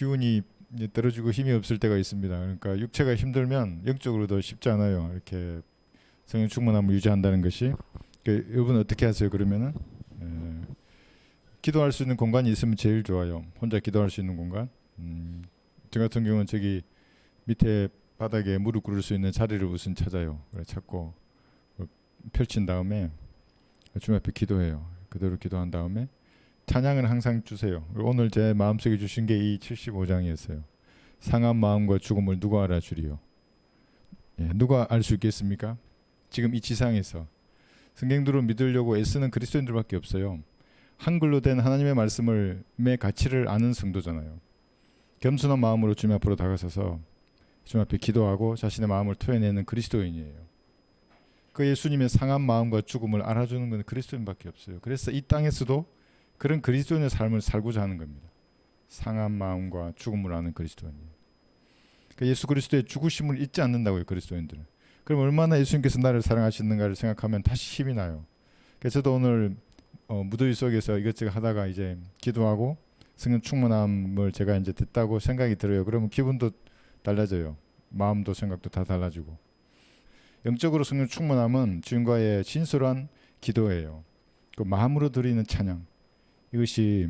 기운이 이제 떨어지고 힘이 없을 때가 있습니다. 그러니까 육체가 힘들면 영적으로도 쉽지 않아요. 이렇게 성령 충만함을 유지한다는 것이. 여러분 어떻게 하세요? 그러면은 기도할 수 있는 공간이 있으면 제일 좋아요. 혼자 기도할 수 있는 공간. 저 같은 경우는 저기 밑에 바닥에 무릎 꿇을 수 있는 자리를 우선 찾아요. 그래 찾고 펼친 다음에 주님 앞에 기도해요. 그대로 기도한 다음에 찬양을 항상 주세요. 오늘 제 마음속에 주신 게 이 75장이었어요. 상한 마음과 죽음을 누가 알아주리요? 누가 알 수 있겠습니까? 지금 이 지상에서 성경대로 믿으려고 애쓰는 그리스도인들밖에 없어요. 한글로 된 하나님의 말씀의 가치를 아는 성도잖아요. 겸손한 마음으로 주님 앞으로 다가서서 주님 앞에 기도하고 자신의 마음을 토해내는 그리스도인이에요. 그 예수님의 상한 마음과 죽음을 알아주는 건 그리스도인밖에 없어요. 그래서 이 땅에서도 그런 그리스도인의 삶을 살고자 하는 겁니다. 상한 마음과 죽음을 아는 그리스도인이에요. 그러니까 예수 그리스도의 죽으심을 잊지 않는다고요, 그리스도인들은. 그럼 얼마나 예수님께서 나를 사랑하시는가를 생각하면 다시 힘이 나요. 그래서 저도 오늘 무더위 속에서 이것저것 하다가 이제 기도하고 성령 충만함을 제가 이제 됐다고 생각이 들어요. 그러면 기분도 달라져요. 마음도 생각도 다 달라지고. 영적으로 성령 충만함은 주님과의 진솔한 기도예요. 그 마음으로 드리는 찬양. 이것이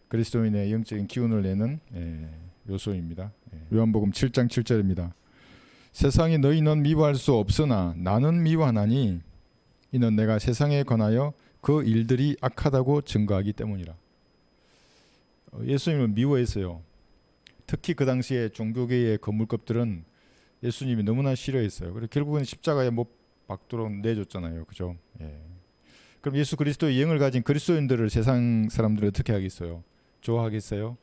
그리스도인의 영적인 기운을 내는 요소입니다. 요한복음 7장 7절입니다. 세상이 너희는 미워할 수 없으나 나는 미워하나니 이는 내가 세상에 관하여 그 일들이 악하다고 증거하기 때문이라. 예수님을 미워했어요. 특히 그 당시에 종교계의 건물급들은 예수님이 너무나 싫어했어요. 그래서 결국은 십자가에 못 박도록 내줬잖아요. 그죠? 그럼 예수 그리스도의 영을 가진 그리스도인들을 세상 사람들이 어떻게 하겠어요? 좋아하겠어요?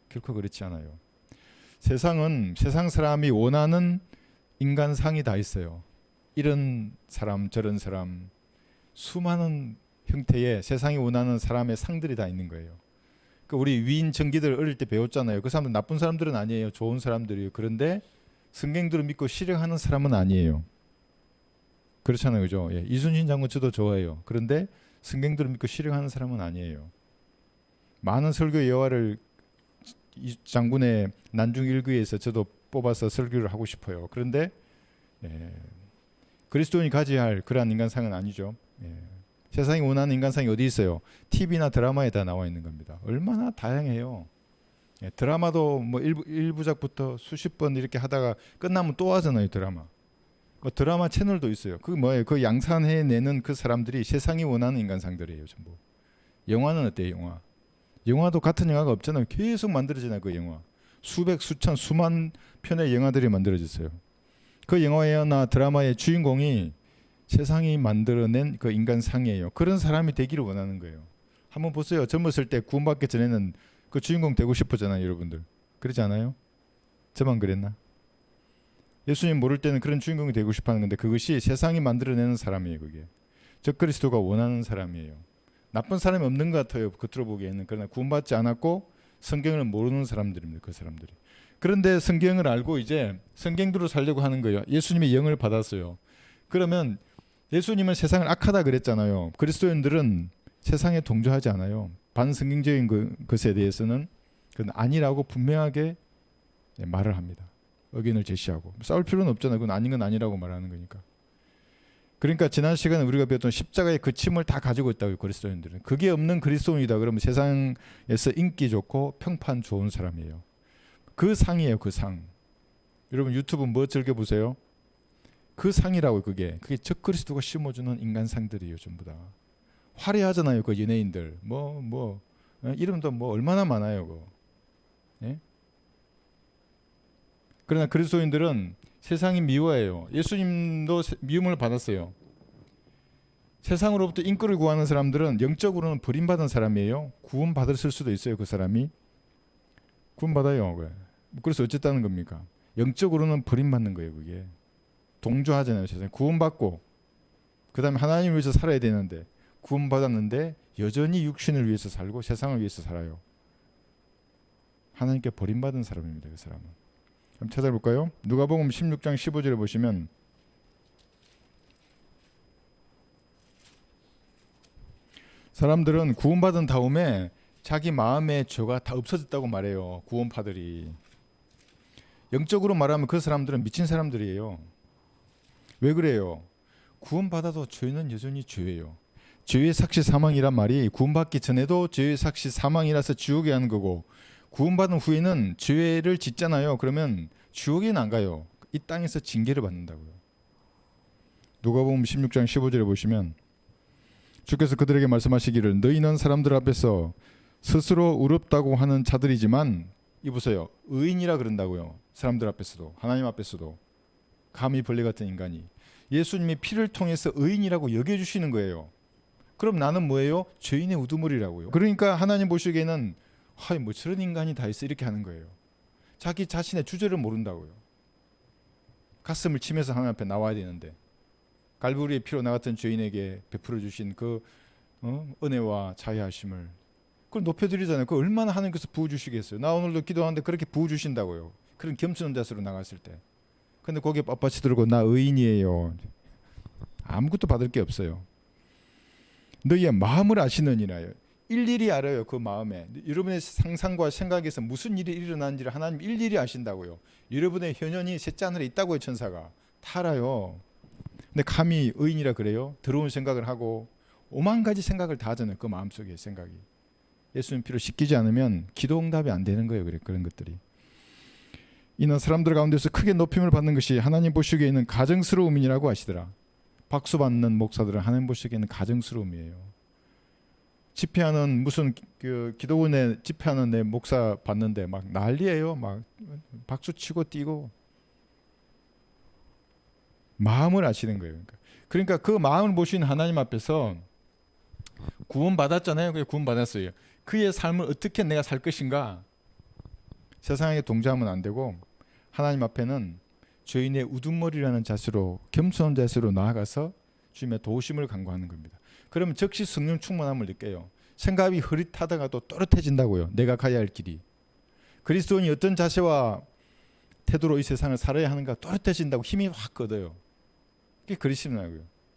결코 그렇지 않아요. 세상은 세상 사람이 원하는 인간상이 다 있어요. 이런 사람 저런 사람 수많은 형태의 세상이 원하는 사람의 상들이 다 있는 거예요. 우리 위인 정기들 어릴 때 배웠잖아요. 그 사람들 나쁜 사람들은 아니에요. 좋은 사람들이에요. 그런데 성경들을 믿고 실행하는 사람은 아니에요. 그렇잖아요. 그죠? 이순신 장군 저도 좋아해요. 그런데 성경들을 믿고 실행하는 사람은 아니에요. 많은 설교 예화를 이 장군의 난중 일기에서 저도 뽑아서 설교를 하고 싶어요. 그런데 그리스도인이 가져야 할 그러한 인간상은 아니죠. 세상이 원하는 인간상이 어디 있어요? TV나 드라마에 다 나와 있는 겁니다. 얼마나 다양해요. 드라마도 뭐 1부작부터 수십 번 이렇게 하다가 끝나면 또 하잖아요. 드라마. 드라마 채널도 있어요. 그 뭐예요? 그 양산해내는 그 사람들이 세상이 원하는 인간상들이에요. 전부. 영화는 어때요? 영화도 같은 영화가 없잖아요. 계속 만들어지나요. 그 영화. 수백, 수천, 수만 편의 영화들이 만들어졌어요. 그 영화나 드라마의 주인공이 세상이 만들어낸 그 인간상이에요. 그런 사람이 되기를 원하는 거예요. 한번 보세요. 젊었을 때 구원받기 전에는 그 주인공 되고 싶었잖아요. 여러분들. 그러지 않아요? 저만 그랬나? 예수님 모를 때는 그런 주인공이 되고 싶어하는 건데 그것이 세상이 만들어내는 사람이에요. 그게. 저 그리스도가 원하는 사람이에요. 나쁜 사람이 없는 것 같아요. 겉으로 보기에는. 그러나 구원받지 않았고 성경을 모르는 사람들입니다. 그 사람들이. 그런데 성경을 알고 이제 성경대로 살려고 하는 거예요. 예수님의 영을 받았어요. 그러면 예수님은 세상을 악하다 그랬잖아요. 그리스도인들은 세상에 동조하지 않아요. 반성경적인 것에 대해서는 그건 아니라고 분명하게 말을 합니다. 의견을 제시하고. 싸울 필요는 없잖아요. 그건 아닌 건 아니라고 말하는 거니까. 그러니까 지난 시간에 우리가 배웠던 십자가의 그침을 다 가지고 있다고요. 그리스도인들은. 그게 없는 그리스도인이다. 그러면 세상에서 인기 좋고 평판 좋은 사람이에요. 그 상이에요. 그 상. 여러분 유튜브 뭐 즐겨보세요? 그 상이라고 그게 적그리스도가 심어주는 인간상들이에요. 전부 다. 화려하잖아요. 그 연예인들. 이름도 뭐 얼마나 많아요. 그거. 예? 그러나 그리스도인들은 세상이 미워해요. 예수님도 미움을 받았어요. 세상으로부터 인권을 구하는 사람들은 영적으로는 버림받은 사람이에요. 구원받았을 수도 있어요. 그 사람이. 구원받아요. 그래서 어쨌다는 겁니까? 영적으로는 버림받는 거예요. 그게. 동조하잖아요. 세상에. 구원받고 그 다음에 하나님 위해서 살아야 되는데 구원받았는데 여전히 육신을 위해서 살고 세상을 위해서 살아요. 하나님께 버림받은 사람입니다. 그 사람은. 한번 찾아볼까요? 누가복음 16장 15절에 보시면 사람들은 구원받은 다음에 자기 마음의 죄가 다 없어졌다고 말해요. 구원파들이. 영적으로 말하면 그 사람들은 미친 사람들이에요. 왜 그래요? 구원받아도 죄는 여전히 죄예요. 죄의 삭시 사망이란 말이 구원받기 전에도 죄의 삭시 사망이라서 지옥에 가는 거고, 구원받은 후에는 죄를 짓잖아요. 그러면 지옥에는 안 가요. 이 땅에서 징계를 받는다고요. 누가복음 16장 15절에 보시면 주께서 그들에게 말씀하시기를 너희는 사람들 앞에서 스스로 의롭다고 하는 자들이지만, 이 보세요, 의인이라 그런다고요. 사람들 앞에서도, 하나님 앞에서도. 감히 벌레 같은 인간이 예수님의 피를 통해서 의인이라고 여겨주시는 거예요. 그럼 나는 뭐예요? 죄인의 우두머리라고요. 그러니까 하나님 보시기에는 뭐 저런 인간이 다 있어, 이렇게 하는 거예요. 자기 자신의 주제를 모른다고요. 가슴을 치면서 하나님 앞에 나와야 되는데, 갈보리의 피로 나 같은 죄인에게 베풀어 주신 그 은혜와 자애하심을 그걸 높여드리잖아요. 그 얼마나 하나님께서 부어주시겠어요. 나 오늘도 기도하는데 그렇게 부어주신다고요. 그런 겸손한 자세로 나갔을 때. 근데 거기에 빳빳이 들고 나 의인이에요. 아무것도 받을 게 없어요. 너희의 마음을 아시느니라요. 일일이 알아요. 그 마음에. 여러분의 상상과 생각에서 무슨 일이 일어나는지를 하나님 일일이 아신다고요. 여러분의 현현이 셋째 하늘에 있다고요. 천사가. 다 알아요. 근데 감히 의인이라 그래요? 더러운 생각을 하고 오만 가지 생각을 다 하잖아요. 그 마음속에 생각이. 예수님 피로 씻기지 않으면 기도 응답이 안 되는 거예요. 그런 것들이. 이는 사람들 가운데서 크게 높임을 받는 것이 하나님 보시기에는 가증스러움이라고 하시더라. 박수 받는 목사들은 하나님 보시기에는 가증스러움이에요. 집회하는 무슨 그 기도원에 집회하는 내 목사 봤는데 막 난리예요. 막 박수 치고 뛰고. 마음을 아시는 거예요. 그러니까 그 마음을 보신 하나님 앞에서 구원 받았잖아요. 구원 받았어요. 그의 삶을 어떻게 내가 살 것인가? 세상에 동조하면 안 되고 하나님 앞에는 죄인의 우두머리라는 자세로, 겸손한 자세로 나아가서 주님의 도우심을 간구하는 겁니다. 그러면 즉시 성령 충만함을 느껴요. 생각이 흐릿하다가도 또렷해진다고요. 내가 가야 할 길이. 그리스도인이 어떤 자세와 태도로 이 세상을 살아야 하는가 또렷해진다고 힘이 확 걷어요. 그게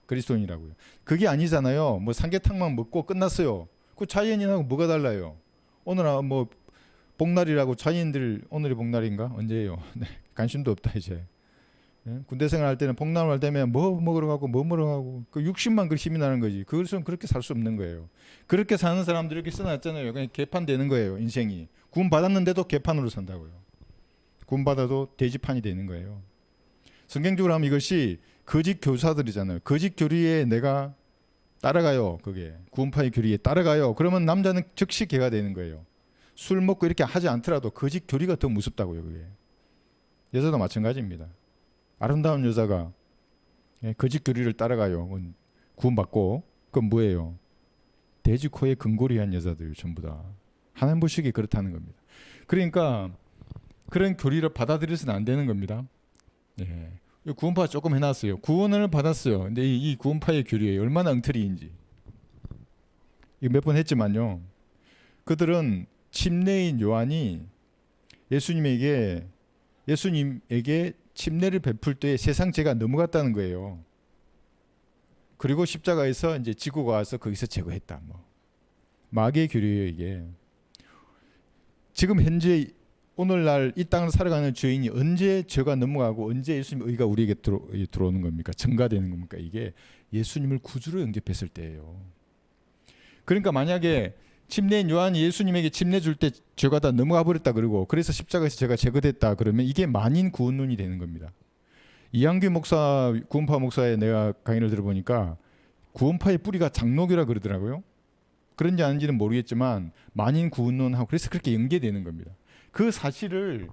그리스도인이라고요. 그게 아니잖아요. 뭐 삼계탕만 먹고 끝났어요. 그 자연인하고 뭐가 달라요? 오늘 뭐 복날이라고 자연인들 오늘이 복날인가? 언제예요? 네, 관심도 없다 이제. 군대 생활할 때는 복날할 때면 뭐 먹으러 가고 뭐 먹으러 가고 그 육신만 그 힘이 나는 거지. 그것은 그렇게 살 수 없는 거예요. 그렇게 사는 사람들 이렇게 써놨잖아요. 그냥 개판되는 거예요. 인생이. 구원 받았는데도 개판으로 산다고요. 구원 받아도 돼지판이 되는 거예요. 성경적으로 하면 이것이 거짓 교사들이잖아요. 거짓 교리에 내가 따라가요. 그게 구원파의 교리에 따라가요. 그러면 남자는 즉시 개가 되는 거예요. 술 먹고 이렇게 하지 않더라도 거짓 교리가 더 무섭다고요. 그게. 여자도 마찬가지입니다. 아름다운 여자가 거짓 교리를 따라가요. 구원받고 그건 뭐예요? 돼지 코에 근골이한 여자들 전부 다. 하나님 보시기에 그렇다는 겁니다. 그러니까 그런 교리를 받아들여서는 안 되는 겁니다. 예. 구원파 조금 해놨어요. 구원을 받았어요. 근데 이 구원파의 교리에 얼마나 엉터리인지. 이거 몇 번 했지만요. 그들은 침례인 요한이 예수님에게 침례를 베풀 때 세상 죄가 넘어갔다는 거예요. 그리고 십자가에서 이제 지구가 와서 거기서 제거했다. 마귀의 교리예요 이게. 지금 현재 오늘날 이 땅을 살아가는 죄인이 언제 죄가 넘어가고 언제 예수님의 의가 우리에게 들어오는 겁니까? 증가되는 겁니까? 이게 예수님을 구주로 영접했을 때예요. 그러니까 만약에 침례인 요한이 예수님에게 침례 줄 때 죄가 다 넘어가 버렸다 그러고 그래서 십자가에서 죄가 제거됐다 그러면 이게 만인 구원론이 되는 겁니다. 이한규 목사, 구원파 목사의 내가 강의를 들어보니까 구원파의 뿌리가 장로교라 그러더라고요. 그런지 아닌지는 모르겠지만 만인 구원론하고 그래서 그렇게 연계되는 겁니다. 그 사실을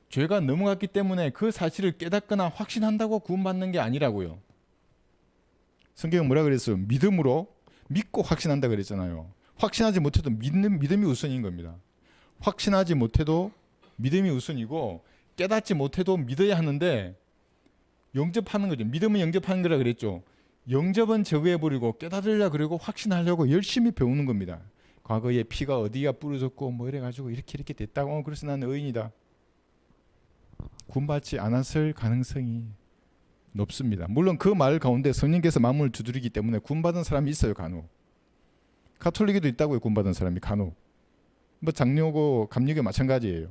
죄가 넘어갔기 때문에 그 사실을 깨닫거나 확신한다고 구원받는 게 아니라고요. 성경은 뭐라 그랬어요? 믿음으로 믿고 확신한다 그랬잖아요. 확신하지 못해도 믿음이 우선인 겁니다. 확신하지 못해도 믿음이 우선이고 깨닫지 못해도 믿어야 하는데 영접하는 거죠. 믿음은 영접하는 거라 그랬죠. 영접은 제거해버리고 깨닫으려 그러고 확신하려고 열심히 배우는 겁니다. 과거에 피가 어디가 부러졌고 뭐 이래가지고 이렇게 됐다고 그래서 나는 의인이다. 구원받지 않았을 가능성이 높습니다. 물론 그 말 가운데 성령께서 마음을 두드리기 때문에 구원받은 사람이 있어요. 간혹. 가톨릭에도 있다고요. 구원받은 사람이 간혹. 뭐 장녀고 감리교 마찬가지예요.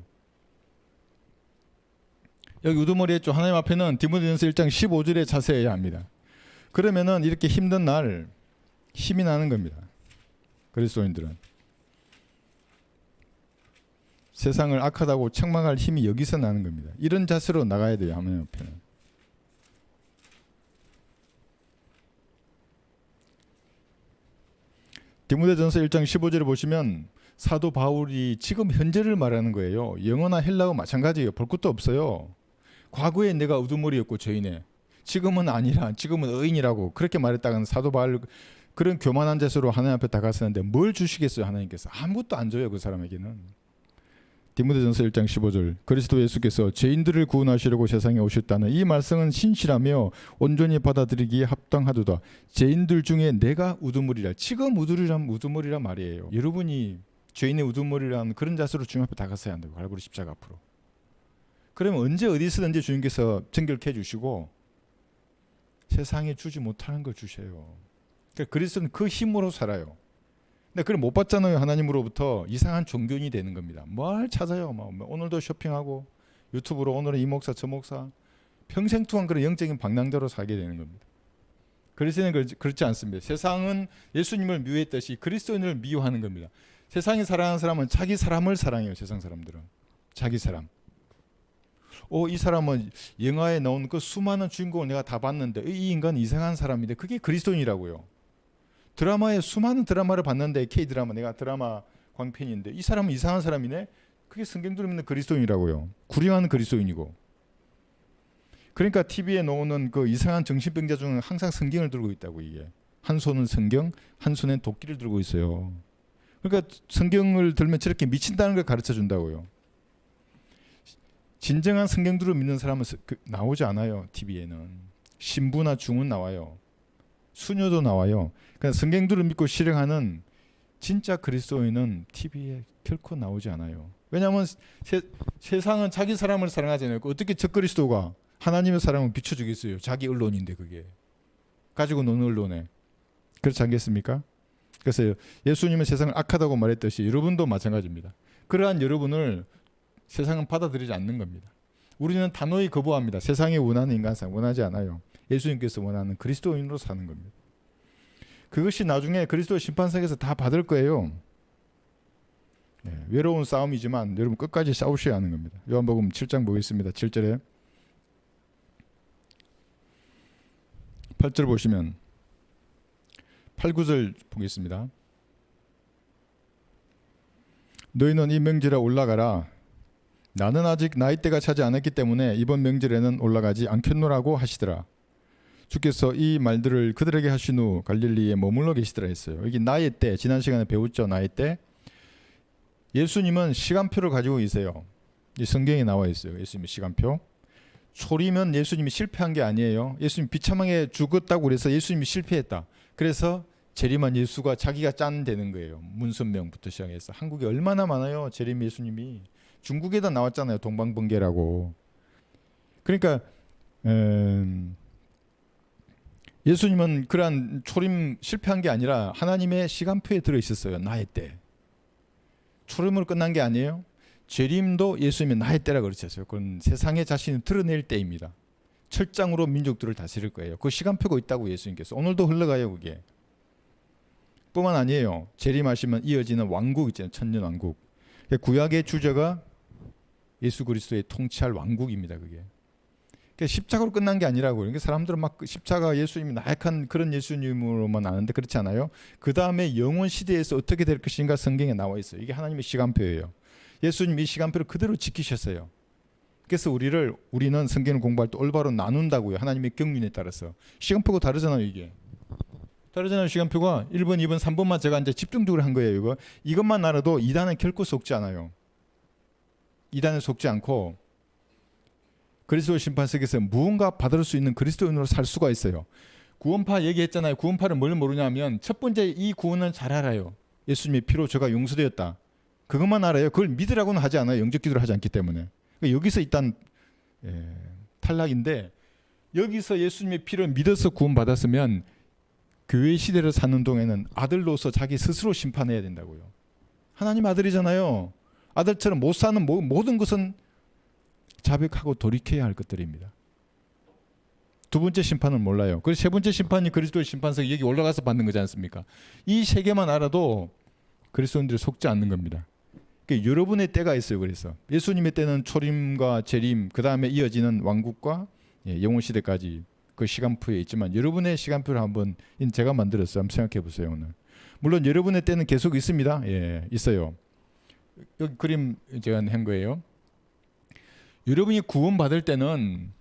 여기 우두머리 했죠. 하나님 앞에는 디모데전서 1장 15절에 자세해야 합니다. 그러면은 이렇게 힘든 날 힘이 나는 겁니다. 그리스도인들은 세상을 악하다고 책망할 힘이 여기서 나는 겁니다. 이런 자세로 나가야 돼요. 하나님 앞에는. 디모데전서 1장 15절을 보시면 사도 바울이 지금 현재를 말하는 거예요. 영어나 헬라어 마찬가지예요. 볼 것도 없어요. 과거에 내가 우두머리였고 죄인에, 지금은 아니라 지금은 의인이라고 그렇게 말했다가는 사도 바울 그런 교만한 자세로 하나님 앞에 다가서는데 뭘 주시겠어요? 하나님께서 아무것도 안 줘요. 그 사람에게는. 디모데전서 1장 15절 그리스도 예수께서 죄인들을 구원하시려고 세상에 오셨다는 이 말씀은 신실하며 온전히 받아들이기에 합당하도다. 죄인들 중에 내가 우두머리라. 지금 우두머리란 말이에요. 여러분이 죄인의 우두머리라는 그런 자세로 주님 앞에 다가서야 한다고. 갈보리 십자가 앞으로. 그러면 언제 어디서든지 주님께서 정결케 해주시고 세상에 주지 못하는 걸 주셔요. 그러니까 그리스도는 그 힘으로 살아요. 근데 그걸 못 받잖아요. 하나님으로부터. 이상한 종교인이 되는 겁니다. 뭘 찾아요. 뭐 오늘도 쇼핑하고 유튜브로 오늘은 이 목사 저 목사 평생 동안 그런 영적인 방랑자로 살게 되는 겁니다. 그리스도인은 그렇지 않습니다. 세상은 예수님을 미워했듯이 그리스도인을 미워하는 겁니다. 세상에 사랑하는 사람은 자기 사람을 사랑해요. 세상 사람들은. 자기 사람. 이 사람은 영화에 나온 그 수많은 주인공을 내가 다 봤는데 이 인간은 이상한 사람인데 그게 그리스도인이라고요. 드라마에 수많은 드라마를 봤는데 K드라마 내가 드라마 광팬인데 이 사람은 이상한 사람이네. 그게 성경대로 믿는 그리스도인이라고요. 구령하는 그리스도인이고. 그러니까 TV에 나오는 그 이상한 정신병자 중에 항상 성경을 들고 있다고. 이게 한 손은 성경, 한 손엔 도끼를 들고 있어요. 그러니까 성경을 들면 저렇게 미친다는 걸 가르쳐 준다고요. 진정한 성경대로 믿는 사람은 나오지 않아요. TV에는. 신부나 중은 나와요. 수녀도 나와요. 그러니까 성경대로 믿고 실행하는 진짜 그리스도인은 TV에 결코 나오지 않아요. 왜냐하면 세상은 자기 사람을 사랑하잖아요. 어떻게 저 그리스도가 하나님의 사랑을 비춰주겠어요. 자기 언론인데 그게. 가지고 노는 언론에. 그렇지 않겠습니까? 그래서 예수님은 세상을 악하다고 말했듯이 여러분도 마찬가지입니다. 그러한 여러분을 세상은 받아들이지 않는 겁니다. 우리는 단호히 거부합니다. 세상이 원하는 인간상 원하지 않아요. 예수님께서 원하는 그리스도인으로 사는 겁니다. 그것이 나중에 그리스도 심판석에서 다 받을 거예요. 외로운 싸움이지만 여러분 끝까지 싸우셔야 하는 겁니다. 요한복음 7장 보겠습니다. 7절에 8절 보시면 8, 9절 보겠습니다. 너희는 이 명절에 올라가라. 나는 아직 나이때가 차지 않았기 때문에 이번 명절에는 올라가지 않겠노라고 하시더라. 주께서 이 말들을 그들에게 하신 후 갈릴리에 머물러 계시더라 했어요. 여기 나의 때, 지난 시간에 배웠죠. 나의 때. 예수님은 시간표를 가지고 계세요. 이 성경에 나와 있어요. 예수님의 시간표. 초리면 예수님이 실패한 게 아니에요. 예수님 비참하게 죽었다고 그래서 예수님이 실패했다. 그래서 재림한 예수가 자기가 짠 되는 거예요. 문선명부터 시작해서. 한국에 얼마나 많아요. 재림 예수님이. 중국에다 나왔잖아요. 동방번개라고. 그러니까 예수님은 그러한 초림 실패한 게 아니라 하나님의 시간표에 들어있었어요. 나의 때. 초림으로 끝난 게 아니에요. 재림도 예수님의 나의 때라 그러셨어요. 그건 세상의 자신을 드러낼 때입니다. 철장으로 민족들을 다스릴 거예요. 그 시간표가 있다고 예수님께서. 오늘도 흘러가요. 그게. 뿐만 아니에요. 재림하시면 이어지는 왕국 있잖아요. 천년왕국. 구약의 주제가 예수 그리스도의 통치할 왕국입니다. 그게. 그러니까 십자가로 끝난 게 아니라고. 그러니까 사람들은 막 십자가 예수님이 나약한 그런 예수님으로만 아는데 그렇지 않아요. 그 다음에 영원 시대에서 어떻게 될 것인가 성경에 나와 있어요. 이게 하나님의 시간표예요. 예수님이 이 시간표를 그대로 지키셨어요. 그래서 우리는 성경을 공부할 때 올바로 나눈다고요. 하나님의 경륜에 따라서. 시간표가 다르잖아요. 이게. 다르잖아요. 시간표가 1번, 2번, 3번만 제가 이제 집중적으로 한 거예요. 이것만 알아도 2단은 결코 속지 않아요. 2단은 속지 않고 그리스도 심판석에서 무언가 받을 수 있는 그리스도인으로 살 수가 있어요. 구원파 얘기했잖아요. 구원파를 뭘 모르냐면 첫 번째 이 구원은 잘 알아요. 예수님의 피로 저가 용서되었다. 그것만 알아요. 그걸 믿으라고는 하지 않아요. 영적 기도를 하지 않기 때문에. 그러니까 여기서 일단 탈락인데 여기서 예수님의 피를 믿어서 구원받았으면 교회 시대를 사는 동안에는 아들로서 자기 스스로 심판해야 된다고요. 하나님 아들이잖아요. 아들처럼 못 사는 모든 것은 자백하고 돌이켜야 할 것들입니다. 두 번째 심판은 몰라요. 그래서 세 번째 심판이 그리스도의 심판석 여기 올라가서 받는 거지 않습니까? 이 세 개만 알아도 그리스도인들이 속지 않는 겁니다. 그러니까 여러분의 때가 있어요. 그래서 예수님의 때는 초림과 재림, 그 다음에 이어지는 왕국과 영원 시대까지 그 시간표에 있지만, 여러분의 시간표를 한번 제가 만들었어요. 한번 생각해 보세요. 오늘 물론 여러분의 때는 계속 있습니다. 예, 있어요. 여기 그림 제가 한 거예요. 여러분이 구원받을 때는,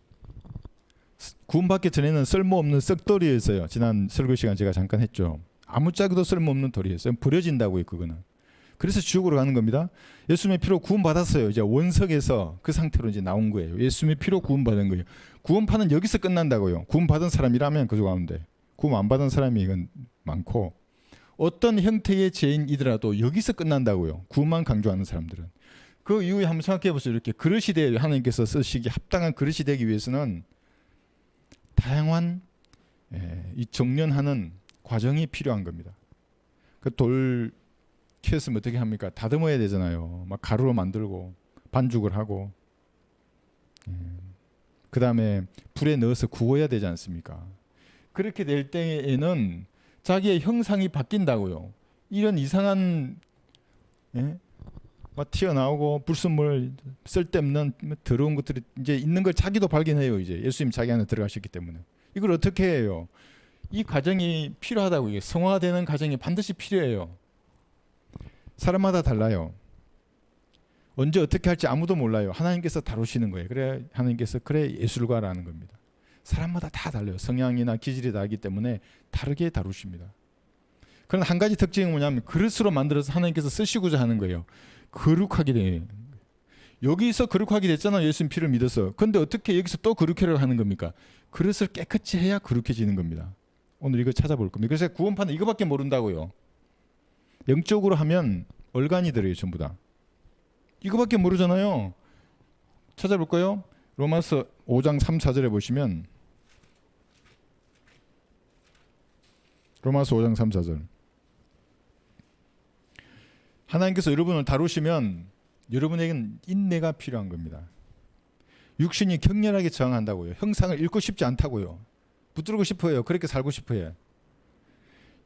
구원받기 전에는 쓸모없는 썩돌이였어요. 지난 설교 시간 제가 잠깐 했죠. 아무짝에도 쓸모없는 돌이었어요. 버려진다고요. 그거는. 그래서 지옥으로 가는 겁니다. 예수님의 피로 구원받았어요. 이제 원석에서 그 상태로 이제 나온 거예요. 예수님의 피로 구원받은 거예요. 구원파는 여기서 끝난다고요. 구원받은 사람이라면 그쪽 가운데, 구원 안 받은 사람이 이건 많고, 어떤 형태의 죄인이더라도 여기서 끝난다고요. 구원만 강조하는 사람들은. 그 이후에 한번 생각해 보세요. 이렇게 그릇이 되어 하나님께서 쓰시기 합당한 그릇이 되기 위해서는 다양한 이 정련하는 과정이 필요한 겁니다. 그 돌 캐스면 어떻게 합니까? 다듬어야 되잖아요. 막 가루로 만들고 반죽을 하고, 그 다음에 불에 넣어서 구워야 되지 않습니까? 그렇게 될 때에는 자기의 형상이 바뀐다고요. 이런 이상한 막 튀어나오고 불순물, 쓸데없는 더러운 것들이 이제 있는 걸 자기도 발견해요. 이제 예수님 자기 안에 들어가셨기 때문에. 이걸 어떻게 해요? 이 과정이 필요하다고. 이게 성화되는 과정이 반드시 필요해요. 사람마다 달라요. 언제 어떻게 할지 아무도 몰라요. 하나님께서 다루시는 거예요. 그래 하나님께서 그래 예술가라는 겁니다. 사람마다 다 달라요. 성향이나 기질이 다르기 때문에 다르게 다루십니다. 그런 한 가지 특징이 뭐냐면 그릇으로 만들어서 하나님께서 쓰시고자 하는 거예요. 거룩하게 돼요. 여기서 거룩하게 됐잖아요. 예수님 피를 믿어서. 근데 어떻게 여기서 또 거룩하려고 하는 겁니까? 그릇을 깨끗이 해야 거룩해지는 겁니다. 오늘 이거 찾아볼 겁니다. 그래서 구원파는 이거밖에 모른다고요. 영적으로 하면 얼간이 들어요. 전부 다. 이거밖에 모르잖아요. 찾아볼까요? 로마서 5장 3, 4절에 보시면, 로마서 5장 3, 4절. 하나님께서 여러분을 다루시면 여러분에게는 인내가 필요한 겁니다. 육신이 격렬하게 저항한다고요. 형상을 잃고 싶지 않다고요. 붙들고 싶어요. 그렇게 살고 싶어요.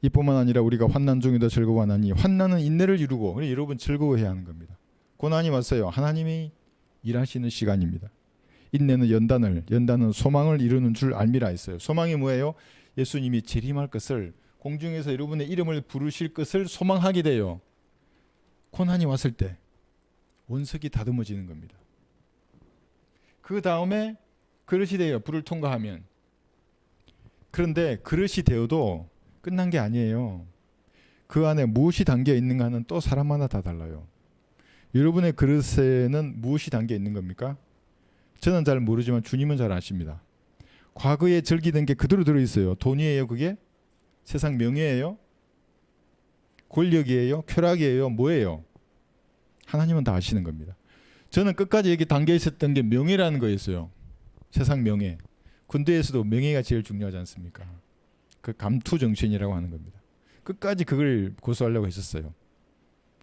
이뿐만 아니라 우리가 환난 중에도 즐거워하나니 환난은 인내를 이루고, 그래 여러분 즐거워해야 하는 겁니다. 고난이 왔어요. 하나님이 일하시는 시간입니다. 인내는 연단은 소망을 이루는 줄 알미라 했어요. 소망이 뭐예요? 예수님이 재림할 것을, 공중에서 여러분의 이름을 부르실 것을 소망하게 돼요. 고난이 왔을 때 원석이 다듬어지는 겁니다. 그 다음에 그릇이 돼요. 불을 통과하면. 그런데 그릇이 되어도 끝난 게 아니에요. 그 안에 무엇이 담겨 있는가는 또 사람마다 다 달라요. 여러분의 그릇에는 무엇이 담겨 있는 겁니까? 저는 잘 모르지만 주님은 잘 아십니다. 과거에 즐기던 게 그대로 들어있어요. 돈이에요 그게? 세상 명예예요? 권력이에요? 쾌락이에요? 뭐예요? 하나님은 다 아시는 겁니다. 저는 끝까지 여기 담겨 있었던 게 명예라는 거였어요. 세상 명예. 군대에서도 명예가 제일 중요하지 않습니까? 그 감투 정신이라고 하는 겁니다. 끝까지 그걸 고수하려고 했었어요.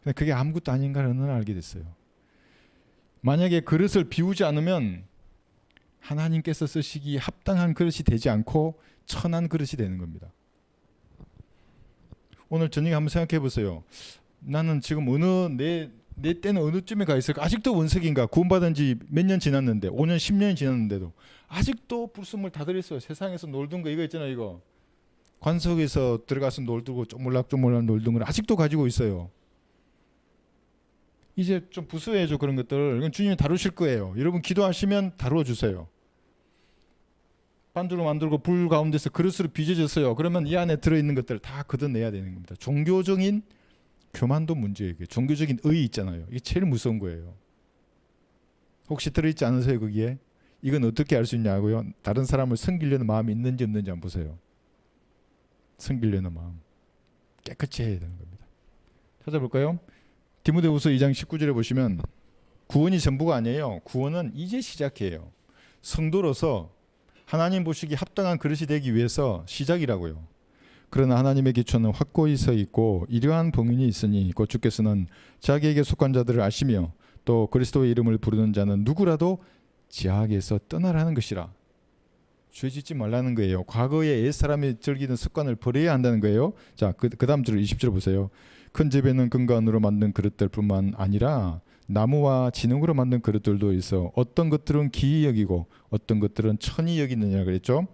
근데 그게 아무것도 아닌가를 어느 날 알게 됐어요. 만약에 그릇을 비우지 않으면 하나님께서 쓰시기에 합당한 그릇이 되지 않고 천한 그릇이 되는 겁니다. 오늘 저녁에 한번 생각해 보세요. 나는 지금 내 때는 어느 쯤에 가 있을까? 아직도 원석인가? 구원받은 지 몇 년 지났는데, 5년 10년이 지났는데도 아직도 불순물 다 들어있어요. 세상에서 놀던 거 이거 있잖아요. 이거 관석에서 들어가서 놀고 쪼물락쪼물락 놀던 걸 아직도 가지고 있어요. 이제 좀 부수해야죠. 그런 것들. 이건 주님이 다루실 거예요. 여러분 기도하시면 다루어 주세요. 반주로 만들고 불 가운데서 그릇으로 빚어졌어요. 그러면 이 안에 들어있는 것들을 다 걷어내야 되는 겁니다. 종교적인 교만도 문제예요. 종교적인 의 있잖아요. 이게 제일 무서운 거예요. 혹시 들어있지 않으세요 거기에? 이건 어떻게 알 수 있냐고요? 다른 사람을 섬기려는 마음이 있는지 없는지 한번 보세요. 섬기려는 마음. 깨끗이 해야 되는 겁니다. 찾아볼까요? 디모데후서 2장 19절에 보시면 구원이 전부가 아니에요. 구원은 이제 시작이에요. 성도로서 하나님 보시기 합당한 그릇이 되기 위해서 시작이라고요. 그러나 하나님의 기초는 확고히 서 있고 이러한 봉인이 있으니 곧 주께서는 자기에게 속한 자들을 아시며 또 그리스도의 이름을 부르는 자는 누구라도 지하에게서 떠나라는 것이라. 죄 짓지 말라는 거예요. 과거에 옛사람이 즐기는 습관을 버려야 한다는 거예요. 자, 그 다음 줄 20절 보세요. 큰 집에는 금관으로 만든 그릇들뿐만 아니라 나무와 진흙으로 만든 그릇들도 있어 어떤 것들은 기이 여기고 어떤 것들은 천히 여기느냐 그랬죠.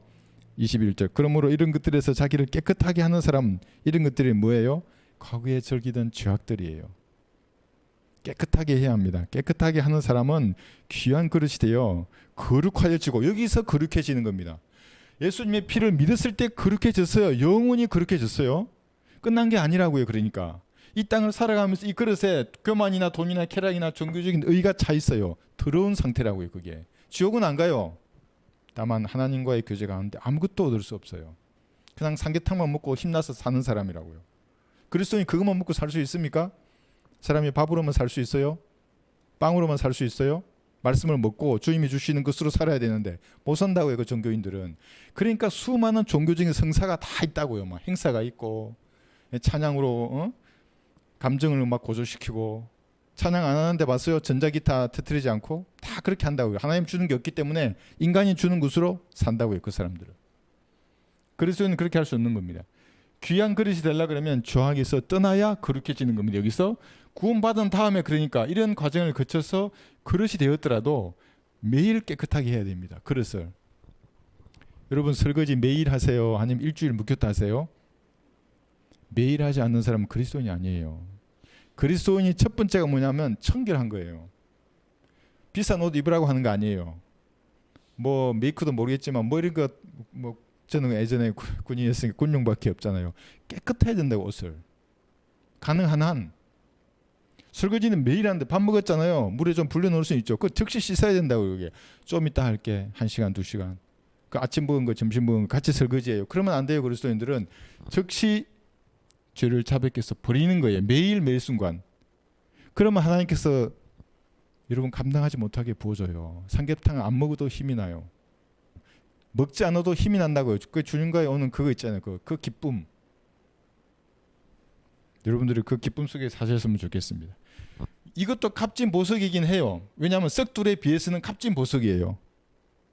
21절. 그러므로 이런 것들에서 자기를 깨끗하게 하는 사람, 이런 것들이 뭐예요? 과거에 즐기던 죄악들이에요. 깨끗하게 해야 합니다. 깨끗하게 하는 사람은 귀한 그릇이 되어 거룩하여지고, 여기서 거룩해지는 겁니다. 예수님의 피를 믿었을 때 거룩해졌어요. 영원히 거룩해졌어요. 끝난 게 아니라고요. 그러니까 이 땅을 살아가면서 이 그릇에 교만이나 돈이나 쾌락이나 종교적인 의가 차 있어요. 더러운 상태라고요. 그게 지옥은 안 가요. 다만 하나님과의 교제 가운데 아무것도 얻을 수 없어요. 그냥 삼계탕만 먹고 힘나서 사는 사람이라고요. 그리스도인이 그것만 먹고 살 수 있습니까? 사람이 밥으로만 살 수 있어요? 빵으로만 살 수 있어요? 말씀을 먹고 주님이 주시는 것으로 살아야 되는데 못 산다고요. 그 종교인들은. 그러니까 수많은 종교적인 성사가 다 있다고요. 막 행사가 있고 찬양으로 감정을 막 고조시키고, 찬양 안 하는데 봤어요? 전자기타 터뜨리지 않고 다 그렇게 한다고요. 하나님 주는 게 없기 때문에 인간이 주는 것으로 산다고요. 그 사람들은. 그리스도는 그렇게 할 수 없는 겁니다. 귀한 그릇이 되려 그러면 죄악에서 떠나야 거룩해지는 겁니다. 여기서 구원받은 다음에, 그러니까 이런 과정을 거쳐서 그릇이 되었더라도 매일 깨끗하게 해야 됩니다. 그릇을. 여러분 설거지 매일 하세요? 아니면 일주일 묵혔다 하세요? 매일 하지 않는 사람은 그리스도인이 아니에요. 그리스도인이 첫 번째가 뭐냐면 청결한 거예요. 비싼 옷 입으라고 하는 거 아니에요. 뭐 메이크도 모르겠지만 뭐 이런 거, 뭐 저는 예전에 군인이었으니까 군용밖에 없잖아요. 깨끗해야 된다고, 옷을. 가능한 한. 설거지는 매일 하는데 밥 먹었잖아요. 물에 좀 불려놓을 수 있죠. 그거 즉시 씻어야 된다고. 그게 좀 이따 할게. 1시간 2시간. 그 아침 먹은 거 점심 먹은 거 같이 설거지해요. 그러면 안 돼요. 그리스도인들은 즉시 죄를 자백해서 버리는 거예요. 매일 순간. 그러면 하나님께서 여러분 감당하지 못하게 부어줘요. 삼계탕 안 먹어도 힘이 나요. 먹지 않아도 힘이 난다고요. 그 주님과의 오는 그거 있잖아요. 그 기쁨. 여러분들이 그 기쁨 속에 사셨으면 좋겠습니다. 이것도 값진 보석이긴 해요. 왜냐하면 썩둘에 비해서는 값진 보석이에요.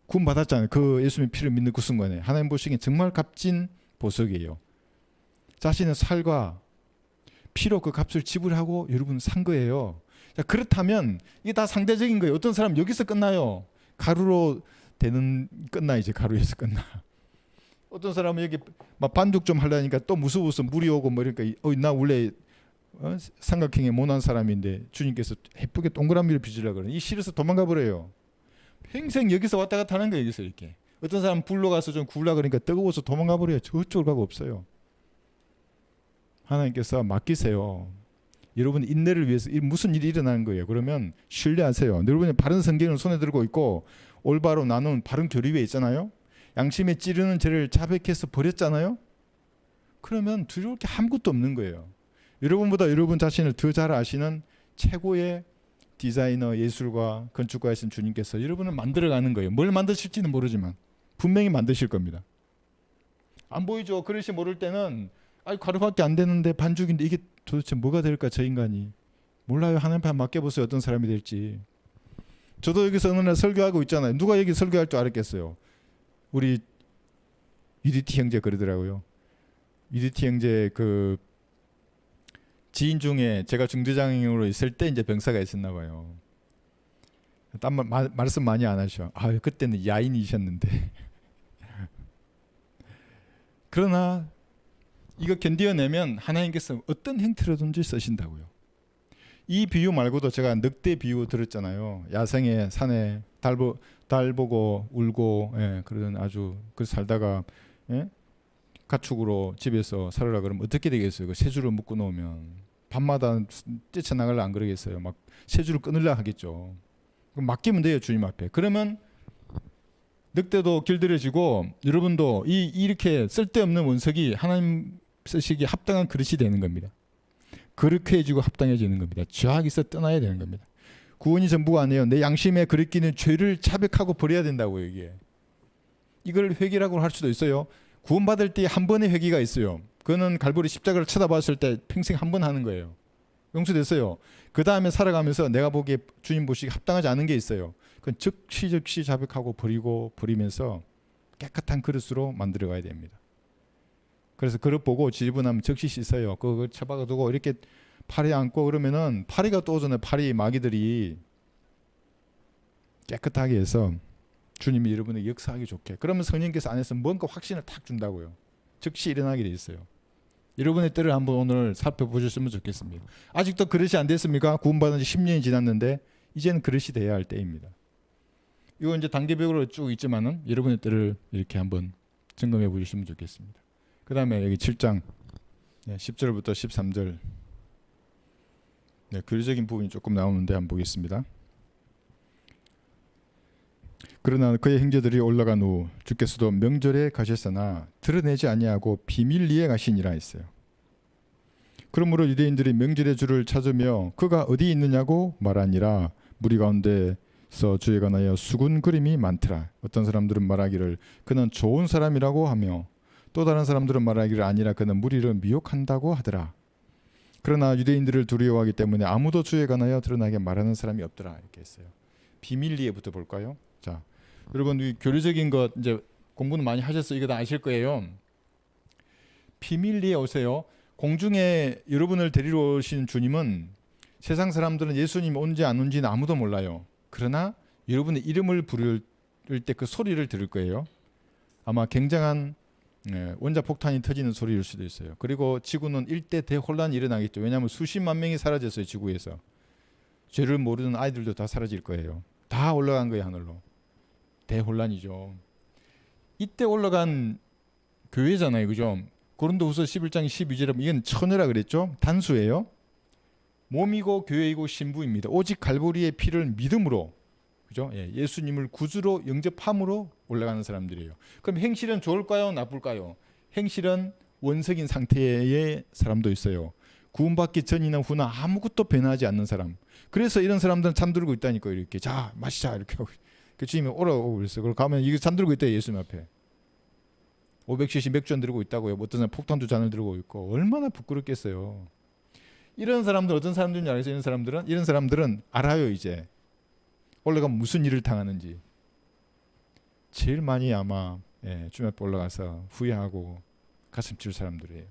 구원 받았잖아요. 그 예수님의 피를 믿는 그 순간에 하나님 보시기엔 정말 값진 보석이에요. 자신의 살과 피로 그 값을 지불하고 여러분 산 거예요. 자, 그렇다면 이게 다 상대적인 거예요. 어떤 사람 여기서 끝나요. 가루로 되는 끝나. 이제 가루에서 끝나. 어떤 사람은 여기 막 반죽 좀 하려니까 또 무서워서 물이 오고 뭐 이러니까 나 원래 삼각형에 못난 사람인데 주님께서 예쁘게 동그라미를 빚으려고 그러니 이 싫어서 도망가 버려요. 평생 여기서 왔다 갔다 하는 거예요. 여기서 이렇게. 어떤 사람 불로 가서 좀 구우려고 그러니까 뜨거워서 도망가 버려요. 저쪽으로 가고 없어요. 하나님께서 맡기세요. 여러분 인내를 위해서 무슨 일이 일어나는 거예요. 그러면 신뢰하세요. 여러분이 바른 성경을 손에 들고 있고 올바로 나눈 바른 교리 위에 있잖아요. 양심에 찌르는 죄를 자백해서 버렸잖아요. 그러면 두려울 게 아무것도 없는 거예요. 여러분보다 여러분 자신을 더 잘 아시는 최고의 디자이너, 예술가, 건축가이신 주님께서 여러분을 만들어가는 거예요. 뭘 만드실지는 모르지만 분명히 만드실 겁니다. 안 보이죠? 그릇이 모를 때는 가루밖에 안 되는데 반죽인데 이게 도대체 뭐가 될까 저 인간이. 몰라요. 하나님 앞에 맡겨보세요. 어떤 사람이 될지. 저도 여기서 어느 날 설교하고 있잖아요. 누가 여기 설교할 줄 알았겠어요. 우리 UDT 형제 그러더라고요. UDT 형제 그 지인 중에 제가 중대장으로 있을 때 이제 병사가 있었나 봐요. 말씀 많이 안 하셔. 그때는 야인이셨는데. 그러나 이거 견뎌내면 하나님께서 어떤 형태로든지 쓰신다고요. 이 비유 말고도 제가 늑대 비유 들었잖아요. 야생의 산에 달 보고 울고 그러던 아주 그 살다가 가축으로 집에서 살으라 그러면 어떻게 되겠어요? 그 새 줄을 묶어 놓으면 밤마다 뛰쳐나가려 안 그러겠어요? 막 새 줄을 끊으려 하겠죠. 그럼 맡기면 돼요. 주님 앞에. 그러면 늑대도 길들여지고 여러분도 이렇게 쓸데없는 원석이 하나님 쓰시기에 합당한 그릇이 되는 겁니다. 거룩해지고 합당해지는 겁니다. 죄악에서 떠나야 되는 겁니다. 구원이 전부가 아니에요. 내 양심에 그릇기는 죄를 자백하고 버려야 된다고요. 이게. 이걸 회개라고 할 수도 있어요. 구원받을 때 한 번의 회개가 있어요. 그는 갈보리 십자가를 쳐다봤을 때 평생 한 번 하는 거예요. 용서됐어요. 그 다음에 살아가면서 내가 보기에 주님 보시기 합당하지 않은 게 있어요. 그건 즉시 자백하고 버리면서 깨끗한 그릇으로 만들어 가야 됩니다. 그래서 그릇 보고 지저분하면 즉시 씻어요. 그거 처박아두고 이렇게 파리 안고 그러면은 파리가 또 오잖아요. 파리 마귀들이 깨끗하게 해서 주님이 여러분에게 역사하기 좋게. 그러면 성령께서 안에서 뭔가 확신을 탁 준다고요. 즉시 일어나게 돼 있어요. 여러분의 때를 한번 오늘 살펴보셨으면 좋겠습니다. 아직도 그릇이 안 됐습니까? 구원받은 지 10년이 지났는데 이제는 그릇이 돼야 할 때입니다. 이거 이제 단계별로 쭉 있지만은 여러분의 때를 이렇게 한번 점검해 보셨으면 좋겠습니다. 그 다음에 여기 7장 10절부터 13절 교리적인 부분이 조금 나오는데 한번 보겠습니다. 그러나 그의 형제들이 올라간 후 주께서도 명절에 가셨으나 드러내지 아니하고 비밀리에 가시니라 했어요. 그러므로 유대인들이 명절의 주를 찾으며 그가 어디 있느냐고 말하니라. 무리 가운데서 주에 관하여 수군거림이 많더라. 어떤 사람들은 말하기를 그는 좋은 사람이라고 하며 또 다른 사람들은 말하기를 아니라 그는 무리를 미혹한다고 하더라. 그러나 유대인들을 두려워하기 때문에 아무도 주에 관하여 드러나게 말하는 사람이 없더라. 이렇게 했어요. 비밀리에부터 볼까요? 자, 여러분 이 교리적인 것 이제 공부는 많이 하셨어요. 이거 다 아실 거예요. 비밀리에 오세요. 공중에 여러분을 데리러 오신 주님은 세상 사람들은 예수님 온지 안 온지는 아무도 몰라요. 그러나 여러분의 이름을 부를 때 그 소리를 들을 거예요. 아마 굉장한 원자폭탄이 터지는 소리일 수도 있어요. 그리고 지구는 일대 대혼란이 일어나겠죠. 왜냐하면 수십만 명이 사라졌어요. 지구에서. 죄를 모르는 아이들도 다 사라질 거예요. 다 올라간 거예요. 하늘로. 대혼란이죠. 이때 올라간 교회잖아요. 그죠? 고린도후서 11장 12절에 이건 처녀라 그랬죠. 단수예요. 몸이고 교회이고 신부입니다. 오직 갈보리의 피를 믿음으로, 그죠? 예수님을 구주로 영접함으로 올라가는 사람들이에요. 그럼 행실은 좋을까요? 나쁠까요? 행실은 원석인 상태의 사람도 있어요. 구원받기 전이나 후나 아무것도 변하지 않는 사람. 그래서 이런 사람들은 잠들고 있다니까요. 이렇게 자 마시자 이렇게 하고 그 주님이 오라고 그랬어요. 그걸 가면 이거 잠들고 있대요. 예수님 앞에 500cc 맥주 한 들고 있다고요. 어떤 사람 폭탄주 잔을 들고 있고 얼마나 부끄럽겠어요. 이런 사람들 어떤 사람들인지 알겠어요? 이런 사람들은 알아요. 이제 올라가면 무슨 일을 당하는지 제일 많이 아마 주님 앞에 올라가서 후회하고 가슴 칠 사람들이에요.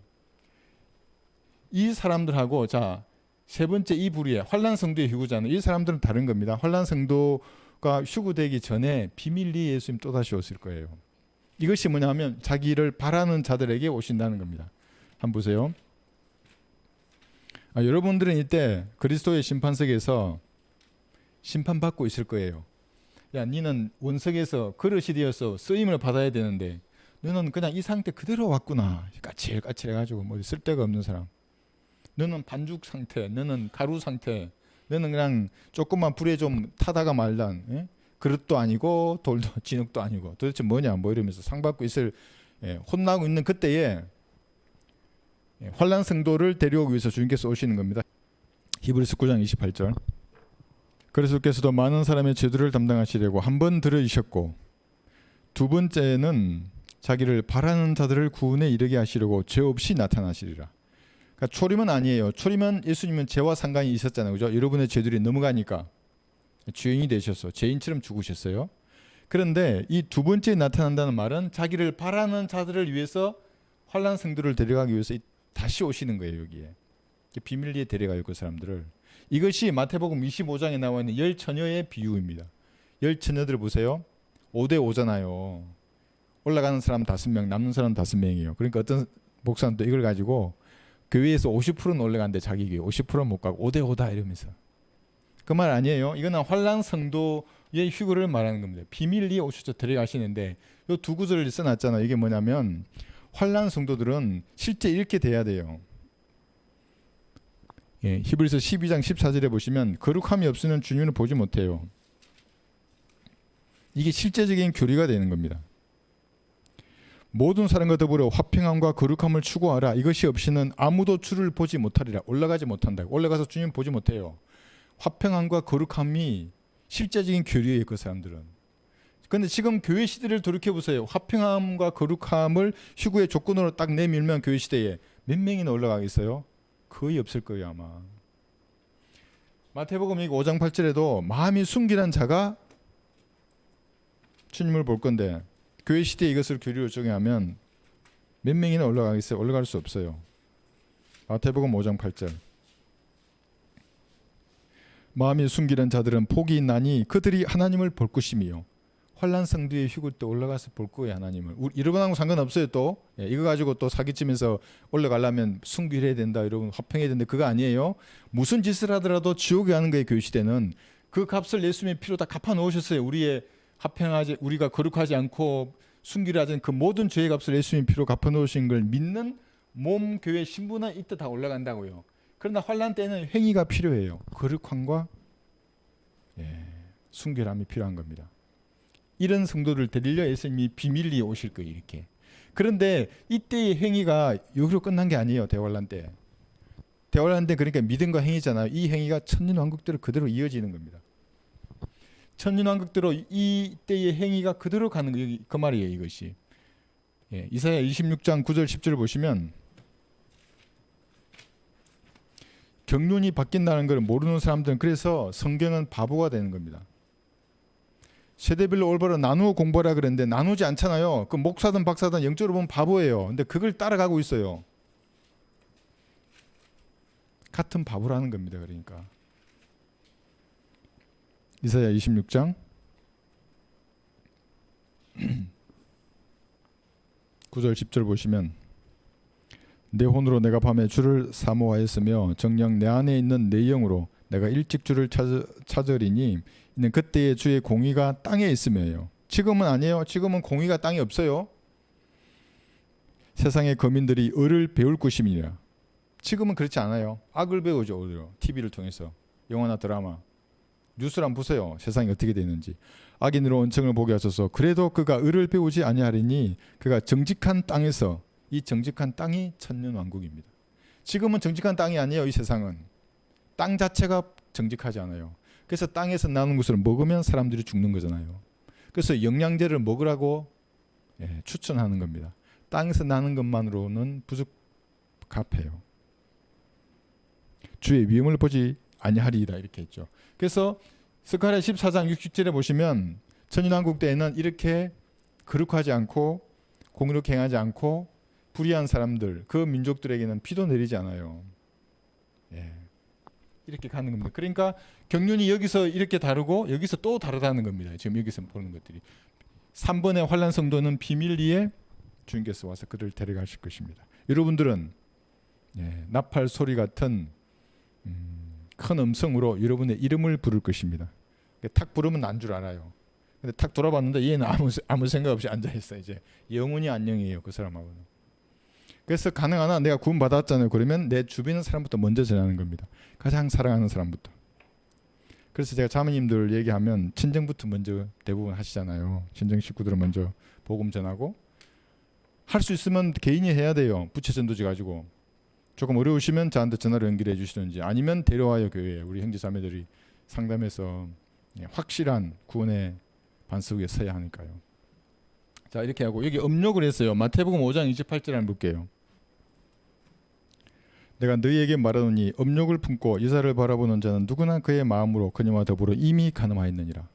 이 사람들하고 자 세 번째 이 부류의 환난 성도의 휴구자는 이 사람들은 다른 겁니다. 환난 성도가 휴구되기 전에 비밀리 예수님 또다시 오실 거예요. 이것이 뭐냐면 자기를 바라는 자들에게 오신다는 겁니다. 한번 보세요. 여러분들은 이때 그리스도의 심판석에서 심판받고 있을 거예요. 야, 니는 원석에서 그릇이 되어서 쓰임을 받아야 되는데 너는 그냥 이 상태 그대로 왔구나. 까칠까칠해가지고 뭐 쓸데가 없는 사람. 너는 반죽 상태, 너는 가루 상태, 너는 그냥 조금만 불에 좀 타다가 말단 그릇도 아니고 돌도 진흙도 아니고 도대체 뭐냐 뭐 이러면서 상 받고 있을 혼나고 있는 그때에 환난 성도를 데려오기 위해서 주님께서 오시는 겁니다. 히브리서 9장 28절. 그리스도께서도 많은 사람의 죄들을 담당하시려고 한 번 들어주셨고 두 번째는 자기를 바라는 자들을 구원에 이르게 하시려고 죄 없이 나타나시리라. 그러니까 초림은 아니에요. 초림은 예수님은 죄와 상관이 있었잖아요. 그죠? 여러분의 죄들이 넘어가니까 죄인이 되셔서 죄인처럼 죽으셨어요. 그런데 이 두 번째 나타난다는 말은 자기를 바라는 자들을 위해서 환난 성도를 데려가기 위해서 다시 오시는 거예요. 여기에 비밀리에 데려가요. 그 사람들을. 이것이 마태복음 25장에 나와 있는 열 처녀의 비유입니다. 열 처녀들 보세요. 5대 5잖아요. 올라가는 사람 5명, 남는 사람 5명이에요. 그러니까 어떤 목사는 또 이걸 가지고 교회에서 50%는 올라가는데 자기 교회 50%는 못 가고 5대 5다 이러면서. 그 말 아니에요. 이거는 환난 성도의 휴거를 말하는 겁니다. 비밀리에 오셔서 데려가시는데 이 두 구절을 써놨잖아요. 이게 뭐냐면 환난 성도들은 실제 이렇게 돼야 돼요. 히브리서 12장 14절에 보시면 거룩함이 없으면 주님을 보지 못해요. 이게 실제적인 교리가 되는 겁니다. 모든 사람과 더불어 화평함과 거룩함을 추구하라. 이것이 없이는 아무도 주를 보지 못하리라. 올라가지 못한다. 올라가서 주님 보지 못해요. 화평함과 거룩함이 실제적인 교리예요. 그 사람들은. 근데 지금 교회 시대를 돌이켜 보세요. 화평함과 거룩함을 휴구의 조건으로 딱 내밀면 교회 시대에 몇 명이나 올라가겠어요? 거의 없을 거예요 아마. 마태복음 5장 8절에도 마음이 순결한 자가 주님을 볼 건데 교회 시대에 이것을 교리로 적용하면 몇 명이나 올라가겠어요? 올라갈 수 없어요. 마태복음 5장 8절. 마음이 순결한 자들은 복이 있나니 그들이 하나님을 볼 것이며 환난 성도의 휴구 때 올라가서 볼 거예요 하나님을. 이러고나고 상관없어요 또. 이거 가지고 또 사기치면서 올라가려면 순결해야 된다 이러고 화평해야 된다 그거 아니에요. 무슨 짓을 하더라도 지옥에 가는 거예요 교회 시대는. 그 값을 예수님의 피로 다 갚아 놓으셨어요. 우리의 화평하지 우리가 거룩하지 않고 순결하지 않은 그 모든 죄의 값을 예수님의 피로 갚아 놓으신 걸 믿는 몸 교회 신부는 이때 다 올라간다고요. 그러나 환난 때는 행위가 필요해요. 거룩함과 순결함이 필요한 겁니다. 이런 성도를 데리려 예수님이 비밀리에 오실 거예요 이렇게. 그런데 이때의 행위가 여기로 끝난 게 아니에요. 대환란 때. 대환란 때 그러니까 믿음과 행위잖아요. 이 행위가 천년왕국대로 그대로 이어지는 겁니다. 천년왕국대로 이때의 행위가 그대로 가는 거 그 말이에요 이것이. 이사야 26장 9절 10절을 보시면 경륜이 바뀐다는 걸 모르는 사람들은 그래서 성경은 바보가 되는 겁니다. 세대별로 올바로 나누어 공부하라 그랬는데 나누지 않잖아요. 그 목사든 박사든 영적으로 보면 바보예요. 근데 그걸 따라가고 있어요. 같은 바보라는 겁니다. 그러니까 이사야 26장 9절 10절 보시면 내 혼으로 내가 밤에 주를 사모하였으며 정녕 내 안에 있는 내 영으로 내가 일찍 주를 찾으리니 이는 그때의 주의 공의가 땅에 있음이에요. 지금은 아니에요. 지금은 공의가 땅에 없어요. 세상의 거민들이 을을 배울 것임이니라. 지금은 그렇지 않아요. 악을 배우죠. 오히려 TV를 통해서 영화나 드라마 뉴스를 한번 보세요. 세상이 어떻게 되는지. 악인으로 언청을 보게 하소서. 그래도 그가 을을 배우지 아니하리니 그가 정직한 땅에서 이 정직한 땅이 천년왕국입니다. 지금은 정직한 땅이 아니에요. 이 세상은 땅 자체가 정직하지 않아요. 그래서 땅에서 나는 것을 먹으면 사람들이 죽는 거잖아요. 그래서 영양제를 먹으라고 추천하는 겁니다. 땅에서 나는 것만으로는 부족합해요. 주의 위엄을 보지 아니하리이다 이렇게 했죠. 그래서 스가랴 14장 60절에 보시면 천년왕국 때에는 이렇게 거룩하지 않고 공의롭게 행하지 않고 불의한 사람들 그 민족들에게는 비도 내리지 않아요. 이렇게 가는 겁니다. 그러니까 경륜이 여기서 이렇게 다르고 여기서 또 다르다는 겁니다. 지금 여기서 보는 것들이 3번의 환난 성도는 비밀리에 주님께서 와서 그를 데려가실 것입니다. 여러분들은 나팔 소리 같은 큰 음성으로 여러분의 이름을 부를 것입니다. 탁 부르면 난 줄 알아요. 근데 탁 돌아봤는데 얘는 아무 생각 없이 앉아 있어요. 이제 영원히 안녕이에요 그 사람하고는. 그래서 가능하나 내가 구원 받았잖아요. 그러면 내 주변의 사람부터 먼저 전하는 겁니다. 가장 사랑하는 사람부터. 그래서 제가 자매님들 얘기하면 친정부터 먼저 대부분 하시잖아요. 친정 식구들은 먼저 복음 전하고 할 수 있으면 개인이 해야 돼요. 부채 전도지 가지고. 조금 어려우시면 저한테 전화로 연결해 주시든지 아니면 데려와요 교회에. 우리 형제 자매들이 상담해서 확실한 구원의 반석 위에 서야 하니까요. 자 이렇게 하고 여기 음욕을 했어요. 마태복음 5장 28절 한번 볼게요. 내가 너희에게 말하노니 음욕을 품고 여자를 바라보는 자는 누구나 그의 마음으로 그녀와 더불어 이미 간음하였느니라.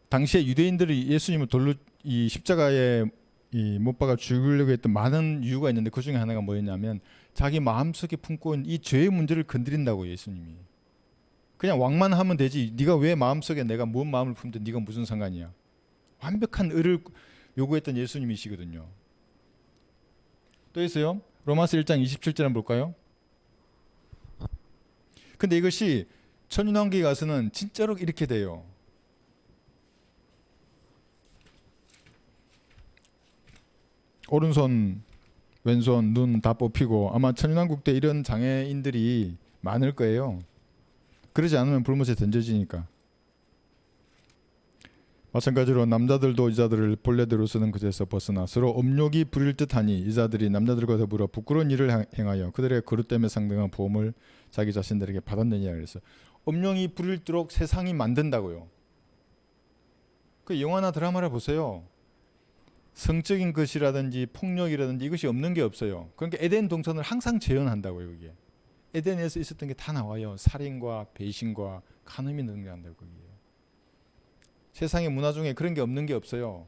당시에 유대인들이 예수님을 돌로 이 십자가에 못 박아 죽이려고 했던 많은 이유가 있는데 그 중에 하나가 뭐였냐면 자기 마음속에 품고 있는 이 죄의 문제를 건드린다고 예수님이. 그냥 왕만 하면 되지 네가 왜 마음속에 내가 뭔 마음을 품든 네가 무슨 상관이야. 완벽한 의를 요구했던 예수님이시거든요. 또 있어요. 로마서 1장 27절 한번 볼까요? 근데 이것이 천년왕국에 가서는 진짜로 이렇게 돼요. 오른손, 왼손, 눈 다 뽑히고 아마 천년왕국 때 이런 장애인들이 많을 거예요. 그러지 않으면 불못에 던져지니까. 마찬가지로 남자들도 여자들을 본래대로 쓰는 것에서 벗어나 서로 음욕이 부릴 듯하니 여자들이 남자들과 더불어 부끄러운 일을 행하여 그들의 거룩됨에 상당한 보험을 자기 자신들에게 받았느니라. 그래서 음욕이 부릴도록 세상이 만든다고요. 그 영화나 드라마를 보세요. 성적인 것이라든지 폭력이라든지 이것이 없는 게 없어요. 그러니까 에덴 동산을 항상 재현한다고요. 이게 에덴에서 있었던 게 다 나와요. 살인과 배신과 간음이 등장한다고. 거기에. 세상의 문화 중에 그런 게 없는 게 없어요.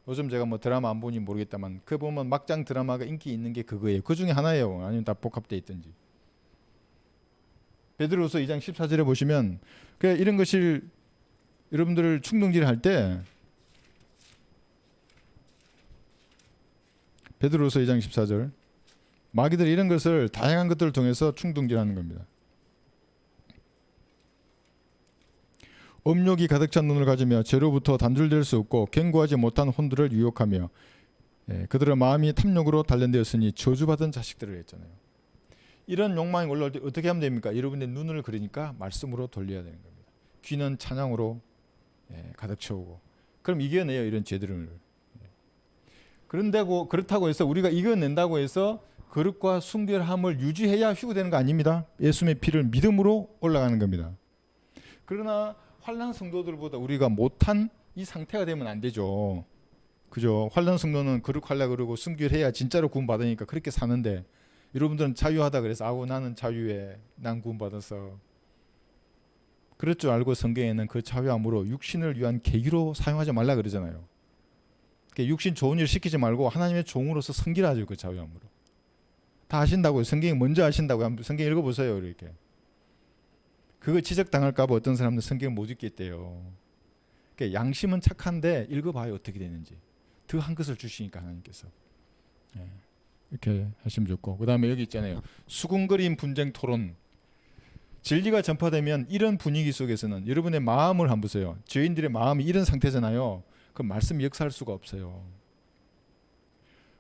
요즘 제가 뭐 드라마 안 보니 모르겠다만 그 보면 막장 드라마가 인기 있는 게 그거예요. 그 중에 하나예요. 아니면 다 복합되어 있든지. 베드로후서 2장 14절에 보시면 이런 것을 여러분들 충동질할 때 베드로후서 2장 14절 마귀들이 이런 것을 다양한 것들을 통해서 충동질하는 겁니다. 음욕이 가득 찬 눈을 가지며 죄로부터 단절될 수 없고 견고하지 못한 혼들을 유혹하며 그들의 마음이 탐욕으로 단련되었으니 저주받은 자식들을 했잖아요. 이런 욕망이 올라올 때 어떻게 하면 됩니까? 여러분의 눈을 그러니까 말씀으로 돌려야 되는 겁니다. 귀는 찬양으로 가득 채우고 그럼 이겨내요. 이런 죄들을. 그렇다고 해서 우리가 이겨낸다고 해서 거룩과 순결함을 유지해야 휴거되는 거 아닙니다. 예수님의 피를 믿음으로 올라가는 겁니다. 그러나 환난 성도들보다 우리가 못한 이 상태가 되면 안 되죠. 그죠? 환난 성도는 거룩하려 그러고 순결해야 진짜로 구원 받으니까 그렇게 사는데 여러분들은 자유하다 그래서 아우 나는 자유해. 난 구원 받아서. 그럴 줄 알고 성경에는 그 자유함으로 육신을 위한 계기로 사용하지 말라 그러잖아요. 육신 좋은 일 시키지 말고 하나님의 종으로서 섬기라죠. 그 자유함으로. 다 하신다고요. 성경이 먼저 하신다고요. 한번 성경 읽어보세요. 이렇게. 그거 지적당할까 봐 어떤 사람들은 성경을 못 읽겠대요. 그러니까 양심은 착한데 읽어봐요. 어떻게 되는지. 더한 것을 주시니까 하나님께서. 이렇게 하시면 좋고. 그 다음에 여기 있잖아요. 수군거림 분쟁 토론. 진리가 전파되면 이런 분위기 속에서는 여러분의 마음을 한번 보세요. 죄인들의 마음이 이런 상태잖아요. 그 말씀이 역사할 수가 없어요.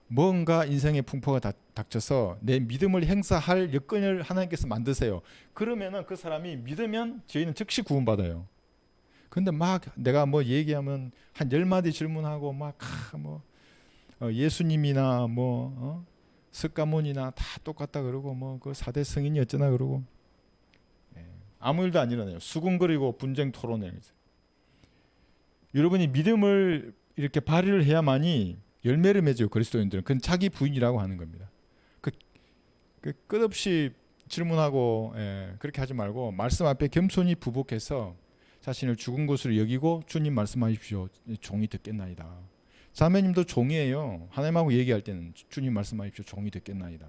뭔가 인생의 풍파가 닥쳐서 내 믿음을 행사할 여건을 하나님께서 만드세요. 그러면은 그 사람이 믿으면 저희는 즉시 구원받아요. 근데 막 내가 뭐 얘기하면 한 10마디 질문하고 막 예수님이나 석가모니나 다 똑같다 그러고 그 4대 성인이 어쩌나 그러고 아무 일도 안 일어나요. 수군거리고 분쟁 토론해. 여러분이 믿음을 이렇게 발휘를 해야만이 열매를 맺어요. 그리스도인들은. 그건 자기 부인이라고 하는 겁니다. 끝없이 질문하고 그렇게 하지 말고 말씀 앞에 겸손히 부복해서 자신을 죽은 것으로 여기고 주님 말씀하십시오. 종이 듣겠나이다. 자매님도 종이에요. 하나님하고 얘기할 때는 주님 말씀하십시오. 종이 듣겠나이다.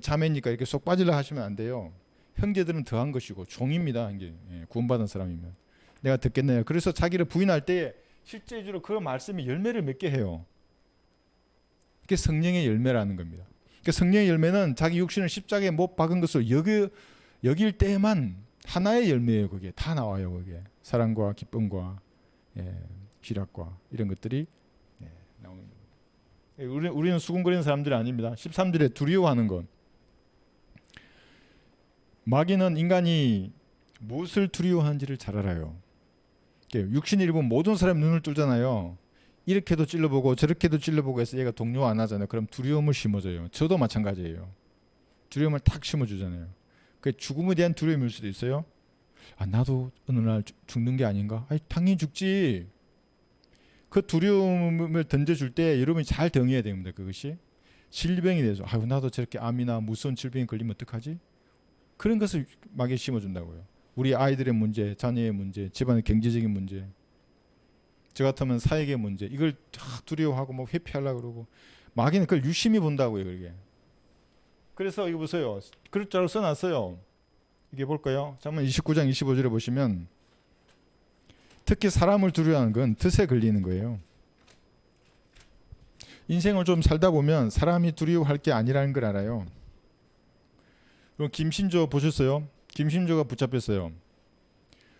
자매니까 이렇게 쏙 빠지려 하시면 안 돼요. 형제들은 더한 것이고 종입니다. 이제 구원받은 사람이면 내가 듣겠나요. 그래서 자기를 부인할 때 실제적으로 그 말씀이 열매를 맺게 해요. 그게 성령의 열매라는 겁니다. 그러니까 성령의 열매는 자기 육신을 십자가에 못 박은 것으로 여길 때만 하나의 열매예요. 그게 다 나와요. 그게 사랑과 기쁨과 희락과 이런 것들이 나오는 겁니다. 우리는 수군거리는 사람들이 아닙니다. 13절에 두려워하는 것. 마귀는 인간이 무엇을 두려워하는지를 잘 알아요. 육신의 일부 모든 사람 눈을 뚫잖아요. 이렇게도 찔러보고 저렇게도 찔러보고 해서 얘가 동요 안 하잖아요. 그럼 두려움을 심어줘요. 저도 마찬가지예요. 두려움을 탁 심어주잖아요. 그 죽음에 대한 두려움일 수도 있어요. 나도 어느 날 죽는 게 아닌가? 당연히 죽지. 그 두려움을 던져줄 때 여러분이 잘 정해야 됩니다. 그것이 질병이 돼서 나도 저렇게 암이나 무서운 질병에 걸리면 어떡하지? 그런 것을 마귀에 심어준다고요. 우리 아이들의 문제, 자녀의 문제, 집안의 경제적인 문제, 저 같으면 사회의 문제, 이걸 두려워하고 회피하려고 그러고 마귀는 그걸 유심히 본다고요. 그게. 그래서 이거 보세요. 글자로 써놨어요. 이게 볼까요? 잠깐 29장 25절에 보시면 특히 사람을 두려워하는 건 덫에 걸리는 거예요. 인생을 좀 살다 보면 사람이 두려워할 게 아니라는 걸 알아요. 그럼 김신조 보셨어요? 김신조가 붙잡혔어요.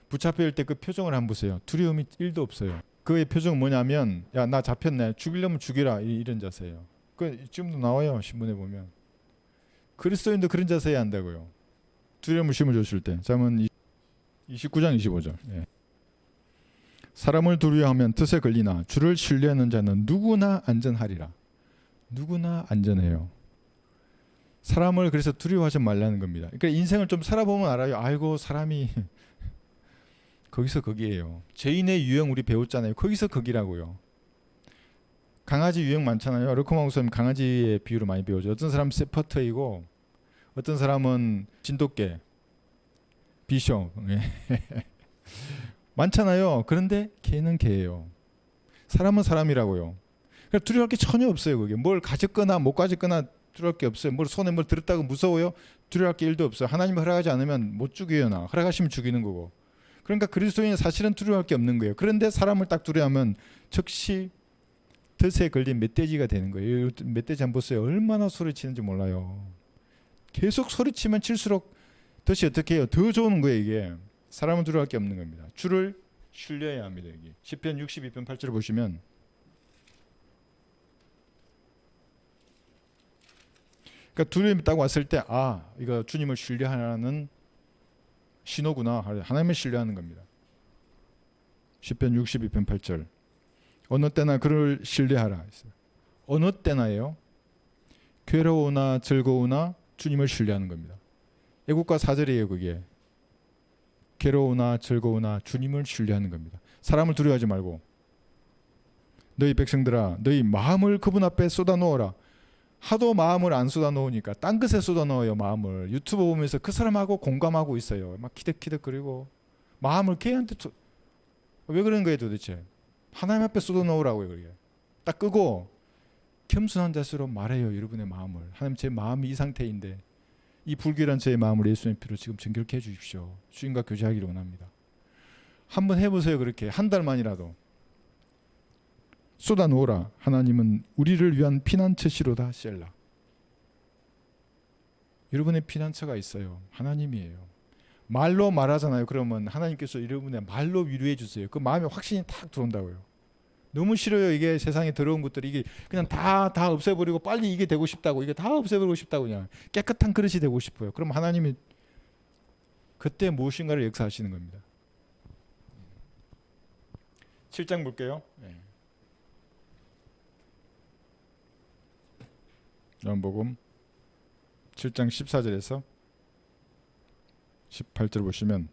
붙잡힐 때 그 표정을 한번 보세요. 두려움이 1도 없어요. 그의 표정은 뭐냐면 야, 나 잡혔네. 죽이려면 죽이라. 이런 자세예요. 지금도 나와요. 신문에 보면. 그리스도인도 그런 자세야 한다고요. 두려움을 심어줬을 때. 잠언 29장 25절. 사람을 두려워하면 덫에 걸리나 주를 신뢰하는 자는 누구나 안전하리라. 누구나 안전해요. 사람을 그래서 두려워하지 말라는 겁니다. 그러니까 인생을 좀 살아보면 알아요. 아이고 사람이 거기서 거기에요. 죄인의 유형 우리 배웠잖아요. 거기서 거기라고요. 강아지 유형 많잖아요. 르코마 목사님 강아지의 비유를 많이 배우죠. 어떤 사람은 세퍼트이고 어떤 사람은 진돗개, 비숑 많잖아요. 그런데 개는 개예요. 사람은 사람이라고요. 그러니까 두려워할 게 전혀 없어요. 그게 뭘 가졌거나 못 가졌거나 두려워할 게 없어요. 뭘 손에 뭘 들었다고 무서워요? 두려워할 게 1도 없어요. 하나님이 허락하지 않으면 못 죽여요. 나 허락하시면 죽이는 거고. 그러니까 그리스도인은 사실은 두려워할 게 없는 거예요. 그런데 사람을 딱 두려워하면 즉시 덫에 걸린 멧돼지가 되는 거예요. 멧돼지 한번 보세요. 얼마나 소리치는지 몰라요. 계속 소리치면 칠수록 덫이 어떻게 해요? 더 좋은 거예요. 이게 사람은 두려워할 게 없는 겁니다. 주를 신뢰해야 합니다. 여기 시편 62편 8절을 보시면 그러니까 두려움이 딱 왔을 때 이거 주님을 신뢰하는 신호구나. 하나님을 신뢰하는 겁니다. 시편 62편 8절 어느 때나 그를 신뢰하라. 어느 때나예요. 괴로우나 즐거우나 주님을 신뢰하는 겁니다. 애국가 4절이에요. 그게 괴로우나 즐거우나 주님을 신뢰하는 겁니다. 사람을 두려워하지 말고 너희 백성들아 너희 마음을 그분 앞에 쏟아놓으라. 하도 마음을 안 쏟아놓으니까 딴 것에 쏟아놓아요. 마음을 유튜브 보면서 그 사람하고 공감하고 있어요. 막 키득키득거리고 마음을 걔한테 왜 그런 거예요 도대체. 하나님 앞에 쏟아놓으라고요. 그게 딱 끄고 겸손한 자세로 말해요. 여러분의 마음을. 하나님 제 마음이 이 상태인데 이 불결한 제 마음을 예수님의 피로 지금 정결케 해주십시오. 주님과 교제하기를 원합니다. 한번 해보세요. 그렇게 한 달만이라도 쏟아놓으라. 하나님은 우리를 위한 피난처시로다. 셀라. 여러분의 피난처가 있어요. 하나님이에요. 말로 말하잖아요. 그러면 하나님께서 여러분의 말로 위로해 주세요. 그 마음에 확신이 탁 들어온다고요. 너무 싫어요. 이게 세상에 더러운 것들이 이게 그냥 다 없애버리고 빨리 이게 되고 싶다고 이게 다 없애버리고 싶다고 그냥 깨끗한 그릇이 되고 싶어요. 그럼 하나님이 그때 무엇인가를 역사하시는 겁니다. 7장 볼게요. 요한복음 7장 14절에서 18절 보시면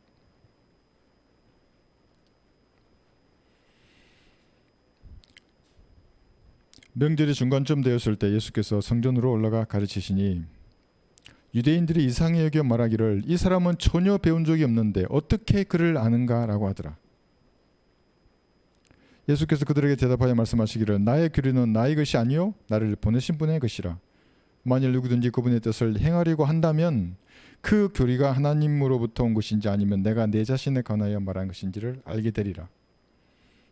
명절이 중간쯤 되었을 때 예수께서 성전으로 올라가 가르치시니 유대인들이 이상히 여겨 말하기를 이 사람은 전혀 배운 적이 없는데 어떻게 그를 아는가 라고 하더라. 예수께서 그들에게 대답하여 말씀하시기를 나의 교리는 나의 것이 아니요 나를 보내신 분의 것이라. 만일 누구든지 그분의 뜻을 행하려고 한다면 그 교리가 하나님으로부터 온 것인지 아니면 내가 내 자신에 관하여 말한 것인지를 알게 되리라.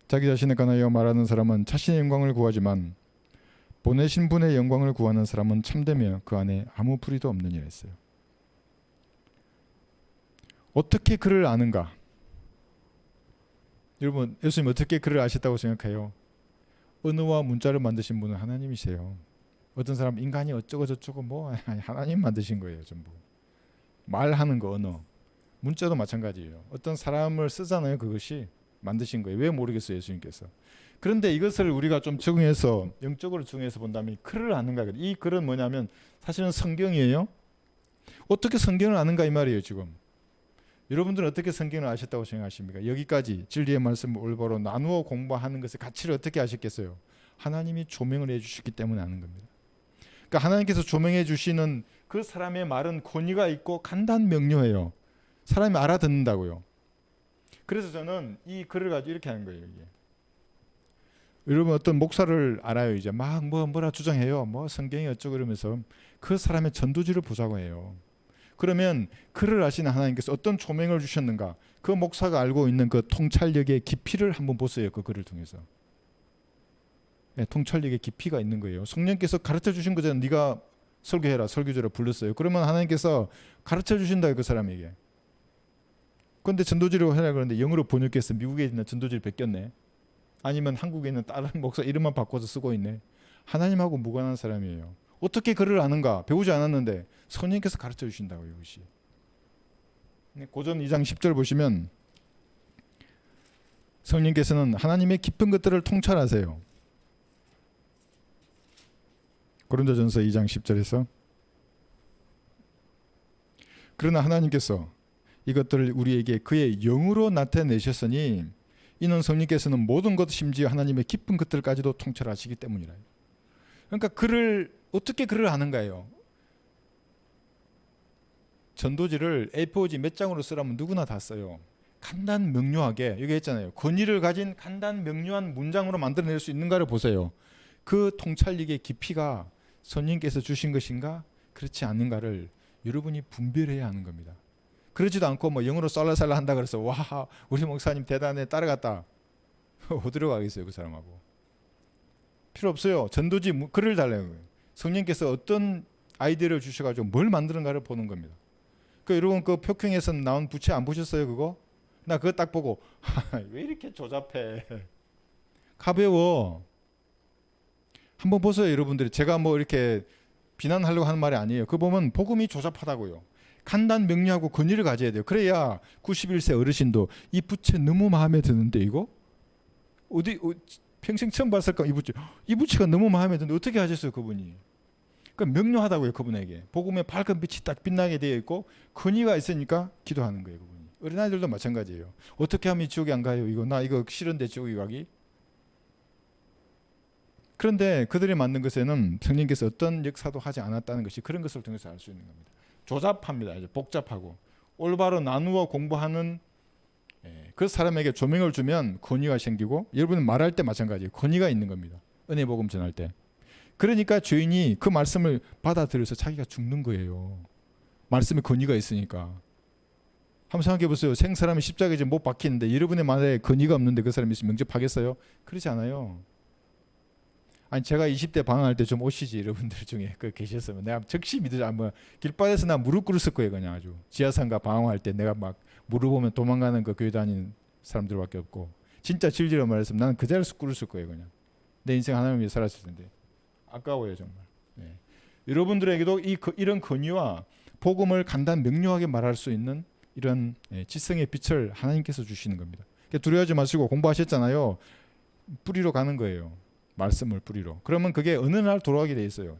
자기 자신에 관하여 말하는 사람은 자신의 영광을 구하지만 보내신 분의 영광을 구하는 사람은 참되며 그 안에 아무 불의도 없느니라 했어요. 어떻게 그를 아는가? 여러분 예수님 어떻게 그를 아셨다고 생각해요? 언어와 문자를 만드신 분은 하나님이세요. 어떤 사람 인간이 어쩌고 저쩌고 뭐 하나님 만드신 거예요. 전부 말하는 거 언어 문자도 마찬가지예요. 어떤 사람을 쓰잖아요. 그것이 만드신 거예요. 왜 모르겠어요. 예수님께서. 그런데 이것을 우리가 좀 적응해서 영적으로 적응해서 본다면 글을 아는가. 이 글은 뭐냐면 사실은 성경이에요. 어떻게 성경을 아는가 이 말이에요. 지금 여러분들은 어떻게 성경을 아셨다고 생각하십니까? 여기까지 진리의 말씀을 올바로 나누어 공부하는 것의 가치를 어떻게 아셨겠어요? 하나님이 조명을 해주셨기 때문에 아는 겁니다. 그러니까 하나님께서 조명해 주시는 그 사람의 말은 권위가 있고 간단 명료해요. 사람이 알아듣는다고요. 그래서 저는 이 글을 가지고 이렇게 하는 거예요. 이게. 여러분 어떤 목사를 알아요. 이제 막 뭐라 주장해요. 뭐 성경이 어쩌고 이러면서 그 사람의 전도지를 보자고 해요. 그러면 글을 아시는 하나님께서 어떤 조명을 주셨는가? 그 목사가 알고 있는 그 통찰력의 깊이를 한번 보세요. 그 글을 통해서. 네, 통찰력의 깊이가 있는 거예요. 성령께서 가르쳐 주신 거잖아요. 네가 설교해라. 설교자를 불렀어요. 그러면 하나님께서 가르쳐 주신다 그 사람에게. 그런데 전도지를 해라 그러는데 영어로 번역해서 미국에 있는 전도지를 베꼈네. 아니면 한국에 있는 다른 목사 이름만 바꿔서 쓰고 있네. 하나님하고 무관한 사람이에요. 어떻게 글을 아는가? 배우지 않았는데 성령께서 가르쳐 주신다고 이것이. 고전 2장 10절 보시면 성령께서는 하나님의 깊은 것들을 통찰하세요. 고린도전서 2장 10절에서 그러나 하나님께서 이것들을 우리에게 그의 영으로 나타내셨으니 이는 성령께서는 모든 것 심지어 하나님의 깊은 것들까지도 통찰하시기 때문이라. 그러니까 어떻게 글을 하는가요? 전도지를 A4지 몇 장으로 쓰라면 누구나 다 써요. 간단 명료하게, 여기 했잖아요. 권위를 가진 간단 명료한 문장으로 만들어낼 수 있는가를 보세요. 그 통찰력의 깊이가 성령께서 주신 것인가 그렇지 않는가를 여러분이 분별해야 하는 겁니다. 그러지도 않고 뭐 영어로 쌀라쌀라 한다 그래서 와 우리 목사님 대단해 따라갔다. 어디로 가겠어요 그 사람하고. 필요 없어요. 전도지 글을 달라는 거예요. 성령께서 어떤 아이디어를 주셔가지고 뭘 만드는가를 보는 겁니다. 그 여러분 그 표경에서 나온 부채 안 보셨어요 그거? 나 그거 딱 보고 왜 이렇게 조잡해. 가벼워. 한번 보세요 여러분들이. 제가 뭐 이렇게 비난하려고 하는 말이 아니에요. 그거 보면 복음이 조잡하다고요. 간단 명료하고 권위를 가져야 돼요. 그래야 91세 어르신도 이 부채 너무 마음에 드는데 이거? 평생 처음 봤을 까 이 부채가 너무 마음에 드는데 어떻게 하셨어요 그분이? 그러니까 명료하다고요 그분에게. 복음의 밝은 빛이 딱 빛나게 되어 있고 권위가 있으니까 기도하는 거예요 그분이. 어린아이들도 마찬가지예요. 어떻게 하면 지옥에 안 가요? 나 이거 싫은데 지옥에 가기? 그런데 그들이 만든 것에는 성령께서 어떤 역사도 하지 않았다는 것이 그런 것을 통해서 알 수 있는 겁니다. 조잡합니다. 이제 복잡하고 올바로 나누어 공부하는 그 사람에게 조명을 주면 권위가 생기고 여러분은 말할 때 마찬가지예요. 권위가 있는 겁니다. 은혜 복음 전할 때. 그러니까 죄인이 그 말씀을 받아들여서 자기가 죽는 거예요. 말씀에 권위가 있으니까. 한번 생각해 보세요. 생사람이 십자가에 이제 못 박히는데 여러분의 말에 권위가 없는데 그 사람이 있으면 영접하겠어요? 그렇지 않아요. 아니 제가 20대 방황할 때 좀 오시지 여러분들 중에 그 계셨으면 내가 즉시 믿으지 뭐 길바닥에서 나 무릎 꿇었을 거예요 그냥 아주. 지하상가 방황할 때 내가 막 무릎 보면 도망가는 그 교회 다니는 사람들밖에 없고 진짜 진리로 말했으면 나는 그 자리에서 꿇었을 거예요 그냥. 내 인생 하나님 위해 살았을 텐데 아까워요 정말. 네. 여러분들에게도 이런 권위와 복음을 간단 명료하게 말할 수 있는 이런 지성의 빛을 하나님께서 주시는 겁니다. 두려워하지 마시고 공부하셨잖아요. 뿌리로 가는 거예요. 말씀을 뿌리로. 그러면 그게 어느 날 돌아가게 돼 있어요.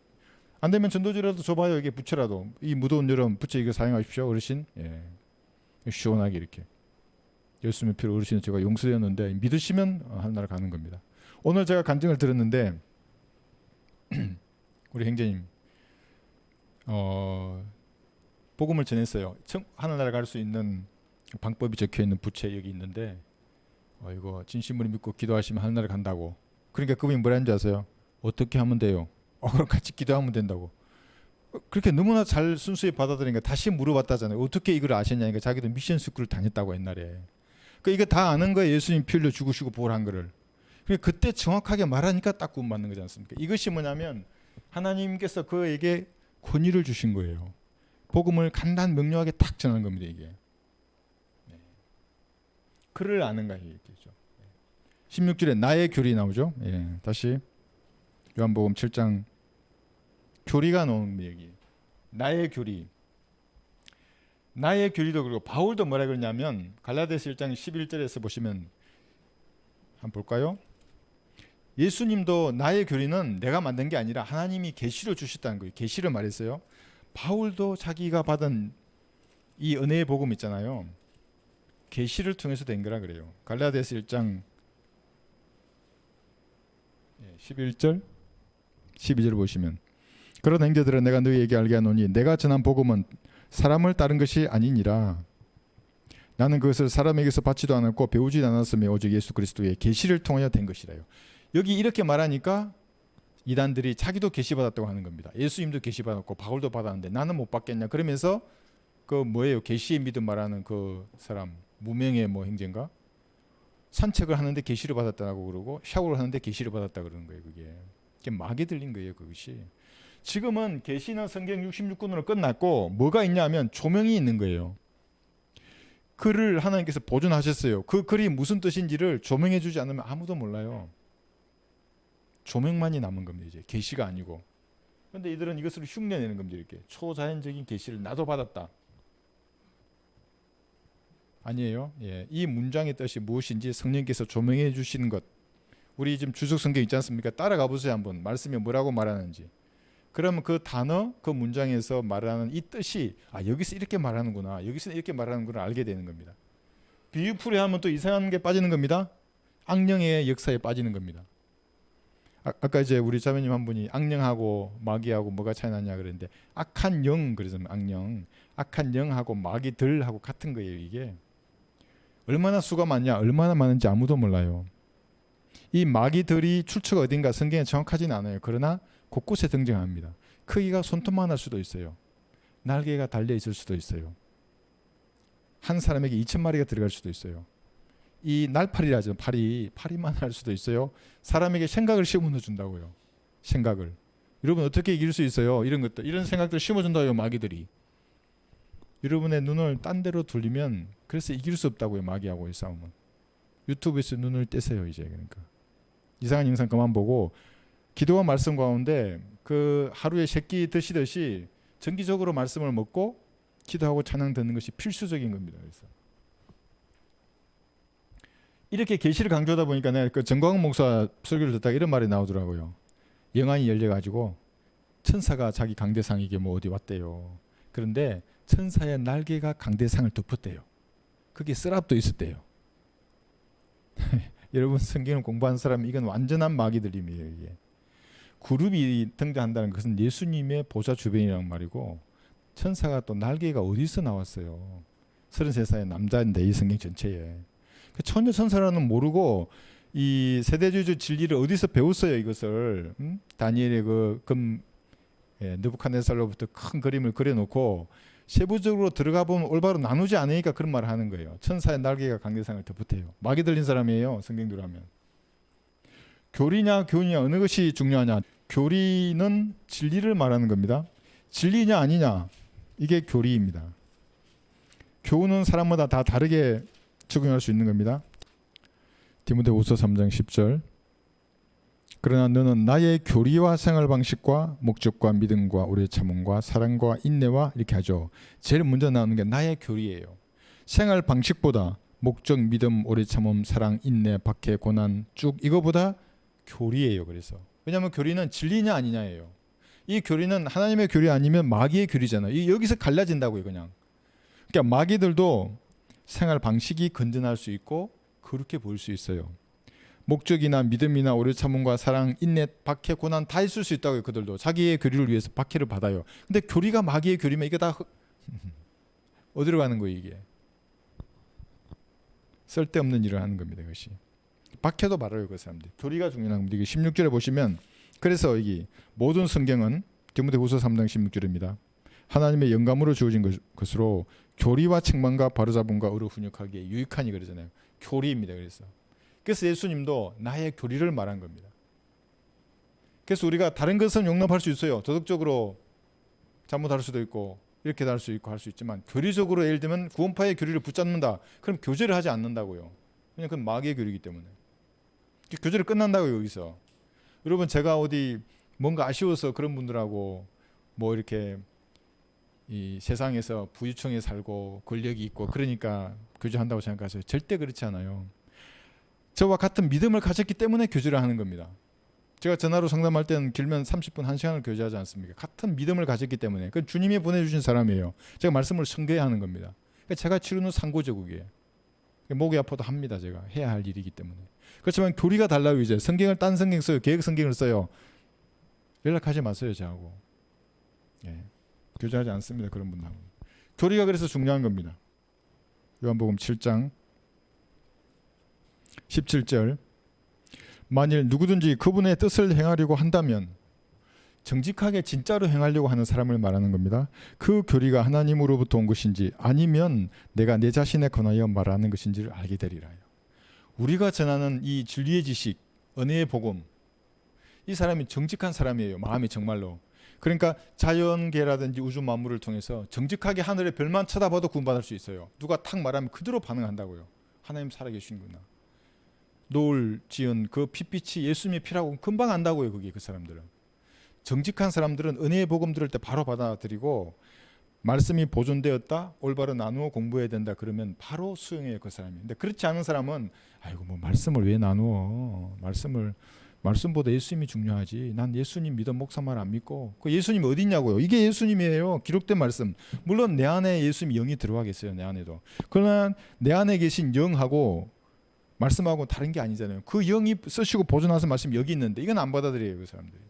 안 되면 전도지라도 줘봐요. 이게 부채라도. 이 무더운 여름 부채 이거 사용하십시오. 어르신. 시원하게 이렇게. 예수님의 피로 어르신은 제가 용서되었는데 믿으시면 하늘나라 가는 겁니다. 오늘 제가 간증을 들었는데 우리 형제님 복음을 전했어요. 하늘나라 갈 수 있는 방법이 적혀있는 부채 여기 있는데 이거 진심으로 믿고 기도하시면 하늘나라 간다고. 그러니까 그분이 뭐라는 줄 아세요? 어떻게 하면 돼요? 그럼 같이 기도하면 된다고. 그렇게 너무나 잘 순수히 받아들이니까 다시 물어봤다잖아요. 어떻게 이걸 아셨냐니까 자기도 미션 스쿨을 다녔다고 옛날에. 그러니까 이거 다 아는 거예요. 예수님 피 흘려 죽으시고 부활한 거를. 그러니까 그때 정확하게 말하니까 딱 구원받는 거지 않습니까? 이것이 뭐냐면 하나님께서 그에게 권위를 주신 거예요. 복음을 간단 명료하게 딱 전하는 겁니다. 이게. 그를 아는 거예요. 이렇게죠. 16절에 나의 교리 나오죠. 다시 요한복음 7장 교리가 나오는 얘기. 나의 교리. 나의 교리도 그리고 바울도 뭐라 그러냐면 갈라디아서 1장 11절에서 보시면 한번 볼까요? 예수님도 나의 교리는 내가 만든 게 아니라 하나님이 계시로 주셨다는 거예요. 계시를 말했어요. 바울도 자기가 받은 이 은혜의 복음 있잖아요. 계시를 통해서 된 거라 그래요. 갈라디아서 1장 11절 12절 보시면 그런 형제들은 내가 너희에게 알게 하노니 내가 전한 복음은 사람을 따른 것이 아니니라. 나는 그것을 사람에게서 받지도 않았고 배우지도 않았으며 오직 예수 그리스도의 계시를 통하여 된 것이라요. 여기 이렇게 말하니까 이단들이 자기도 계시 받았다고 하는 겁니다. 예수님도 계시 받았고 바울도 받았는데 나는 못 받겠냐. 그러면서 그 뭐예요? 계시의 믿음 말하는 그 사람 무명의 뭐 형제인가? 산책을 하는데 계시를 받았다고 그러고 샤워를 하는데 계시를 받았다 그러는 거예요. 그게 막이 들린 거예요. 그것이. 지금은 계시는 성경 66권으로 끝났고 뭐가 있냐면 조명이 있는 거예요. 글을 하나님께서 보존하셨어요. 그 글이 무슨 뜻인지를 조명해 주지 않으면 아무도 몰라요. 조명만이 남은 겁니다. 이제 계시가 아니고. 그런데 이들은 이것을 흉내내는 겁니다. 이렇게 초자연적인 계시를 나도 받았다. 아니에요. 이 문장의 뜻이 무엇인지 성령께서 조명해 주시는 것. 우리 지금 주석 성경 있지 않습니까? 따라가 보세요 한번. 말씀이 뭐라고 말하는지. 그러면 그 단어, 그 문장에서 말하는 이 뜻이 여기서 이렇게 말하는구나, 여기서 이렇게 말하는구나 알게 되는 겁니다. 비유풀이 하면 또 이상한 게 빠지는 겁니다. 악령의 역사에 빠지는 겁니다. 아까 이제 우리 자매님 한 분이 악령하고 마귀하고 뭐가 차이 나냐 그랬는데, 악한 영, 그래서 악령, 악한 영하고 마귀들하고 같은 거예요. 이게 얼마나 수가 많냐, 얼마나 많은지 아무도 몰라요. 이 마귀들이 출처가 어딘가 성경에 정확하진 않아요. 그러나 곳곳에 등장합니다. 크기가 손톱만 할 수도 있어요. 날개가 달려 있을 수도 있어요. 한 사람에게 2,000마리가 들어갈 수도 있어요. 이 날파리라죠. 파리만 할 수도 있어요. 사람에게 생각을 심어 준다고요. 생각을. 여러분 어떻게 이길 수 있어요? 이런 것들, 이런 생각들 심어준다고요. 마귀들이. 여러분의 눈을 딴 데로 돌리면 그래서 이길 수 없다고요. 마귀하고의 싸움은. 유튜브에서 눈을 떼세요. 이제 그러니까 이상한 영상 그만 보고 기도와 말씀 가운데 그 하루에 3끼 드시듯이 정기적으로 말씀을 먹고 기도하고 찬양 듣는 것이 필수적인 겁니다. 그래서 이렇게 계시를 강조하다 보니까 내가 그 정광훈 목사 설교를 듣다가 이런 말이 나오더라고요. 영안이 열려가지고 천사가 자기 강대상에게 뭐 어디 왔대요. 그런데 천사의 날개가 강대상을 덮었대요. 그게 쓰랍도 있었대요. 여러분 성경을 공부한 사람 이건 완전한 마귀들임이에요. 이게 그룹이 등장한다는 것은 예수님의 보좌 주변이란 말이고, 천사가 또 날개가 어디서 나왔어요. 33살의 남자인데 이 성경 전체에 처녀 천사라는 모르고 이 세대주의 진리를 어디서 배웠어요. 이것을 다니엘의 느부갓네살로부터 큰 그림을 그려놓고 세부적으로 들어가 보면 올바로 나누지 않으니까 그런 말을 하는 거예요. 천사의 날개가 강대상을 덮었대요. 마귀 들린 사람이에요. 성경대로 하면. 교리냐 교훈이냐 어느 것이 중요하냐. 교리는 진리를 말하는 겁니다. 진리냐 아니냐 이게 교리입니다. 교훈은 사람마다 다 다르게 적용할 수 있는 겁니다. 디모데후서 3장 10절. 그러나 너는 나의 교리와 생활 방식과 목적과 믿음과 오래 참음과 사랑과 인내와 이렇게 하죠. 제일 먼저 나오는 게 나의 교리예요. 생활 방식보다 목적, 믿음, 오래 참음, 사랑, 인내, 박해, 고난 쭉 이거보다 교리예요. 그래서 왜냐하면 교리는 진리냐 아니냐예요. 이 교리는 하나님의 교리 아니면 마귀의 교리잖아요. 여기서 갈라진다고요. 그냥. 그러니까 마귀들도 생활 방식이 건전할 수 있고 그렇게 보일 수 있어요. 목적이나 믿음이나 오래 참음과 사랑, 인내, 박해, 고난 다 있을 수 있다고요. 그들도 자기의 교리를 위해서 박해를 받아요. 근데 교리가 마귀의 교리면 이게 다 어디로 가는 거예요. 이게 쓸데없는 일을 하는 겁니다. 이것이 박해도 말아요. 그 사람들 교리가 중요한 겁니다. 이게 16절에 보시면 그래서 이 모든 성경은 디모데후서 3장 16절입니다. 하나님의 영감으로 주어진 것으로 교리와 책망과 바로잡음과 의로 훈육하기에 유익하니 그러잖아요. 교리입니다. 그래서 예수님도 나의 교리를 말한 겁니다. 그래서 우리가 다른 것은 용납할 수 있어요. 도덕적으로 잘못할 수도 있고 이렇게 할 수 있고 할 수 있지만 교리적으로 예를 들면 구원파의 교리를 붙잡는다. 그럼 교제를 하지 않는다고요. 그냥 그건 마귀의 교리이기 때문에. 교제를 끝난다고요. 여기서. 여러분 제가 어디 뭔가 아쉬워서 그런 분들하고 뭐 이렇게 이 세상에서 부유층에 살고 권력이 있고 그러니까 교제한다고 생각하세요. 절대 그렇지 않아요. 저와 같은 믿음을 가졌기 때문에 교제를 하는 겁니다. 제가 전화로 상담할 때는 길면 30분, 1시간을 교제하지 않습니까? 같은 믿음을 가졌기 때문에. 그건 주님이 보내주신 사람이에요. 제가 말씀을 선교해야 하는 겁니다. 그러니까 제가 치르는 상고죠. 그게. 목이 아파도 합니다. 제가 해야 할 일이기 때문에. 그렇지만 교리가 달라요. 이제 성경을 딴 성경 써요. 계획 성경을 써요. 연락하지 마세요. 저하고. 예. 교제하지 않습니다. 그런 분하고. 교리가 그래서 중요한 겁니다. 요한복음 7장 17절. 만일 누구든지 그분의 뜻을 행하려고 한다면, 정직하게 진짜로 행하려고 하는 사람을 말하는 겁니다. 그 교리가 하나님으로부터 온 것인지 아니면 내가 내 자신에 관하여 말하는 것인지를 알게 되리라요. 우리가 전하는 이 진리의 지식, 은혜의 복음, 이 사람이 정직한 사람이에요. 마음이 정말로. 그러니까 자연계라든지 우주 만물을 통해서 정직하게 하늘의 별만 쳐다봐도 구원받을 수 있어요. 누가 탁 말하면 그대로 반응한다고요. 하나님 살아계시는구나. 노을 지은 그 핏빛이 예수님의 피라고 금방 안다고요. 그게 그 사람들은. 정직한 사람들은 은혜의 복음 들을 때 바로 받아들이고, 말씀이 보존되었다, 올바로 나누어 공부해야 된다 그러면 바로 수용해요. 그 사람이. 근데 그렇지 않은 사람은 아이고 뭐 말씀을 왜 나누어, 말씀을 말씀보다 예수님이 중요하지. 난 예수님 믿어 목사 말 안 믿고. 그 예수님 어디 있냐고요. 이게 예수님이에요. 기록된 말씀. 물론 내 안에 예수님 영이 들어가겠어요. 내 안에도. 그러나 내 안에 계신 영하고 말씀하고 다른 게 아니잖아요. 그 영이 쓰시고 보존하신 말씀 여기 있는데 이건 안 받아들여요. 그 사람들이.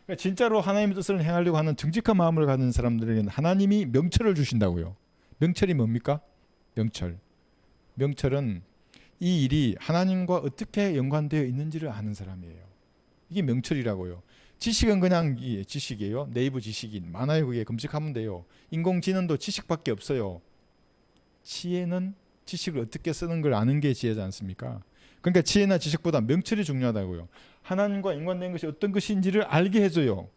그러니까 진짜로 하나님의 뜻을 행하려고 하는 정직한 마음을 가진 사람들에게는 하나님이 명철을 주신다고요. 명철이 뭡니까? 명철은 이 일이 하나님과 어떻게 연관되어 있는지를 아는 사람이에요. 이게 명철이라고요. 지식은 그냥 지식이에요. 네이버 지식이 많아요. 그게 검색하면 돼요. 인공지능도 지식밖에 없어요. 지혜는 지식을 어떻게 쓰는 걸 아는 게 지혜지 않습니까? 그러니까 지혜나 지식보다 명철이 중요하다고요. 하나님과 연관된 것이 어떤 것인지를 알게 해줘요.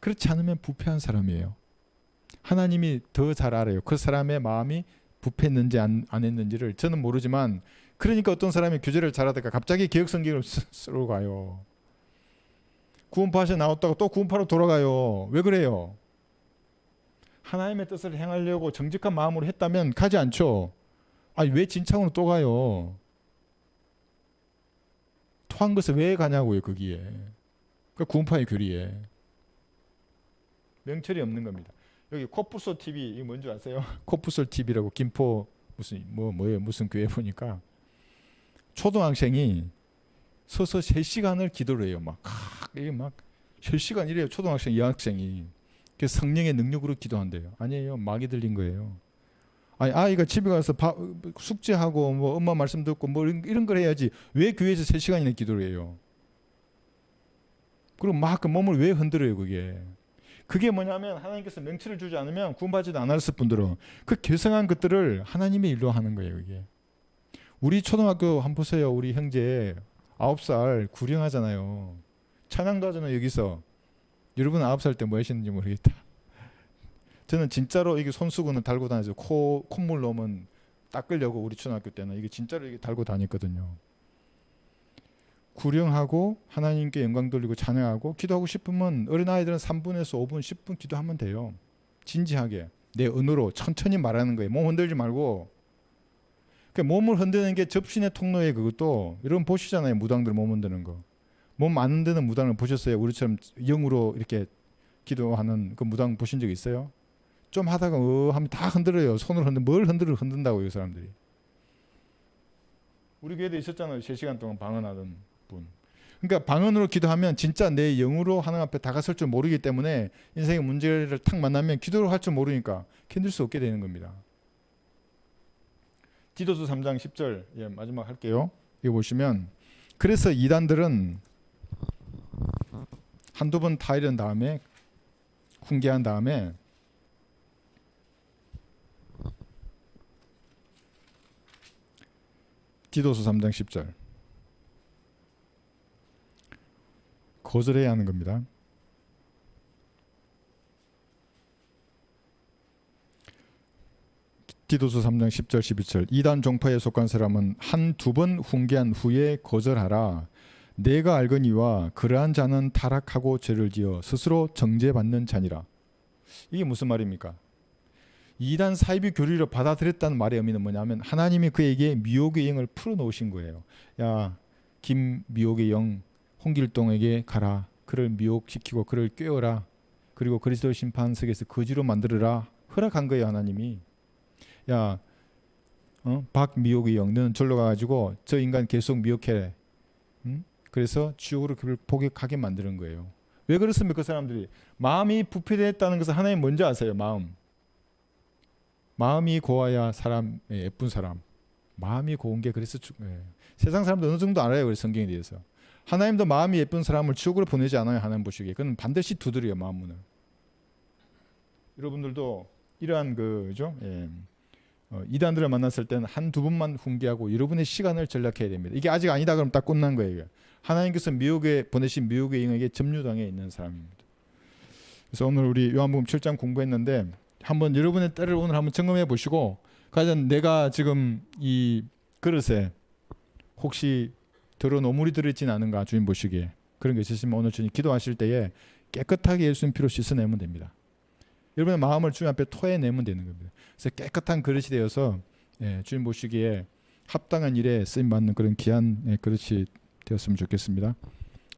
그렇지 않으면 부패한 사람이에요. 하나님이 더 잘 알아요. 그 사람의 마음이 부패했는지 안 했는지를 저는 모르지만, 그러니까 어떤 사람이 교제를 잘하다가 갑자기 개혁성경을 쓰러 가요. 구원파에 나왔다가 또 구원파로 돌아가요. 왜 그래요? 하나님의 뜻을 행하려고 정직한 마음으로 했다면 가지 않죠. 아니 왜 진창으로 또 가요? 토한 것을 왜 가냐고요. 거기에. 그 구원파의 교리에. 명철이 없는 겁니다. 여기 코프솔 TV 이거 뭔지 아세요? 코프솔 TV라고 김포 무슨 교회 보니까 초등학생이 서서 3시간을 기도를 해요. 이게 막 3시간 이래요. 초등학생 여학생이. 그래서 성령의 능력으로 기도한대요. 아니에요. 막이 들린 거예요. 아니 아이가 집에 가서 숙제하고 뭐 엄마 말씀 듣고 뭐 이런 걸 해야지 왜 교회에서 3시간이나 기도를 해요? 그리고 막 그 몸을 왜 흔들어요 그게? 그게 뭐냐면 하나님께서 명철을 주지 않으면 구원받지도 않았을 뿐더러 그 교성한 것들을 하나님의 일로 하는 거예요. 이게. 우리 초등학교 한번 보세요. 우리 형제 9살 구령하잖아요. 찬양도 하잖아요. 여기서. 여러분 9살 때 뭐 하시는지 모르겠다. 저는 진짜로 이게 손수건을 달고 다녀서 콧물 넣으면 닦으려고 우리 초등학교 때는 이게 진짜로 이게 달고 다녔거든요. 구령하고 하나님께 영광 돌리고 찬양하고 기도하고 싶으면 어린아이들은 3분에서 5분 10분 기도하면 돼요. 진지하게 내 언어로 천천히 말하는 거예요. 몸 흔들지 말고. 몸을 흔드는 게 접신의 통로에 그것도 여러분 보시잖아요. 무당들 몸 흔드는 거. 몸 안 흔드는 무당을 보셨어요? 우리처럼 영으로 이렇게 기도하는 그 무당 보신 적 있어요? 좀 하다가 하면 다 흔들어요. 손으로 뭘 흔든다고요, 이 사람들이. 우리 교회도 있었잖아요. 3시간 동안 방언하던 분. 그러니까 방언으로 기도하면 진짜 내 영으로 하나님 앞에 다가설 줄 모르기 때문에 인생의 문제를 탁 만나면 기도를 할 줄 모르니까 견딜 수 없게 되는 겁니다. 디도서 3장 10절 마지막 할게요. 이거 보시면 그래서 이단들은 한두 번 타이른 다음에 훈계한 다음에 디도서 3장 10절 거절해야 하는 겁니다. 디도서 3장 10절 11절 이단 종파에 속한 사람은 한두 번 훈계한 후에 거절하라. 내가 알거니와 그러한 자는 타락하고 죄를 지어 스스로 정죄받는 자니라. 이게 무슨 말입니까? 이단 사이비 교리를 받아들였다는 말의 의미는 뭐냐면 하나님이 그에게 미혹의 영을 풀어놓으신 거예요. 야, 김미혹의 영 홍길동에게 가라. 그를 미혹시키고 그를 꿰어라. 그리고 그리스도 심판석에서 거지로 만들어라. 허락한 거예요. 하나님이. 야, 박미혹의 영 너는 절로 가가지고 저 인간 계속 미혹해. 그래서 지옥으로 그를 포격하게 만드는 거예요. 왜 그렇습니까? 그 사람들이 마음이 부패됐다는 것을 하나님 먼저 아세요. 마음이 고와야 사람 예쁜 사람. 마음이 고운 게 그래서 세상 사람도 어느 정도 알아요. 그래서 성경에 대해서. 하나님도 마음이 예쁜 사람을 지옥으로 보내지 않아요. 하나님 보시기에. 그건 반드시 두드려요. 마음 문을. 여러분들도 이러한 그죠? 이단들을 만났을 때는 한두 번만 훈계하고 여러분의 시간을 전략해야 됩니다. 이게 아직 아니다 그러면 딱 끝난 거예요. 하나님께서 미혹에 보내신 미혹의 영에게 점유당해 있는 사람입니다. 그래서 오늘 우리 요한복음 7장 공부했는데 한번 여러분의 때를 오늘 한번 점검해 보시고 과연 내가 지금 이 그릇에 혹시 더러운 오물이 들어있지는 않은가 주님 보시기에 그런 게 있으시면 오늘 주님 기도하실 때에 깨끗하게 예수님 피로 씻어내면 됩니다. 여러분의 마음을 주님 앞에 토해내면 되는 겁니다. 그래서 깨끗한 그릇이 되어서 주님 보시기에 합당한 일에 쓰임받는 그런 귀한 그릇이 되었으면 좋겠습니다.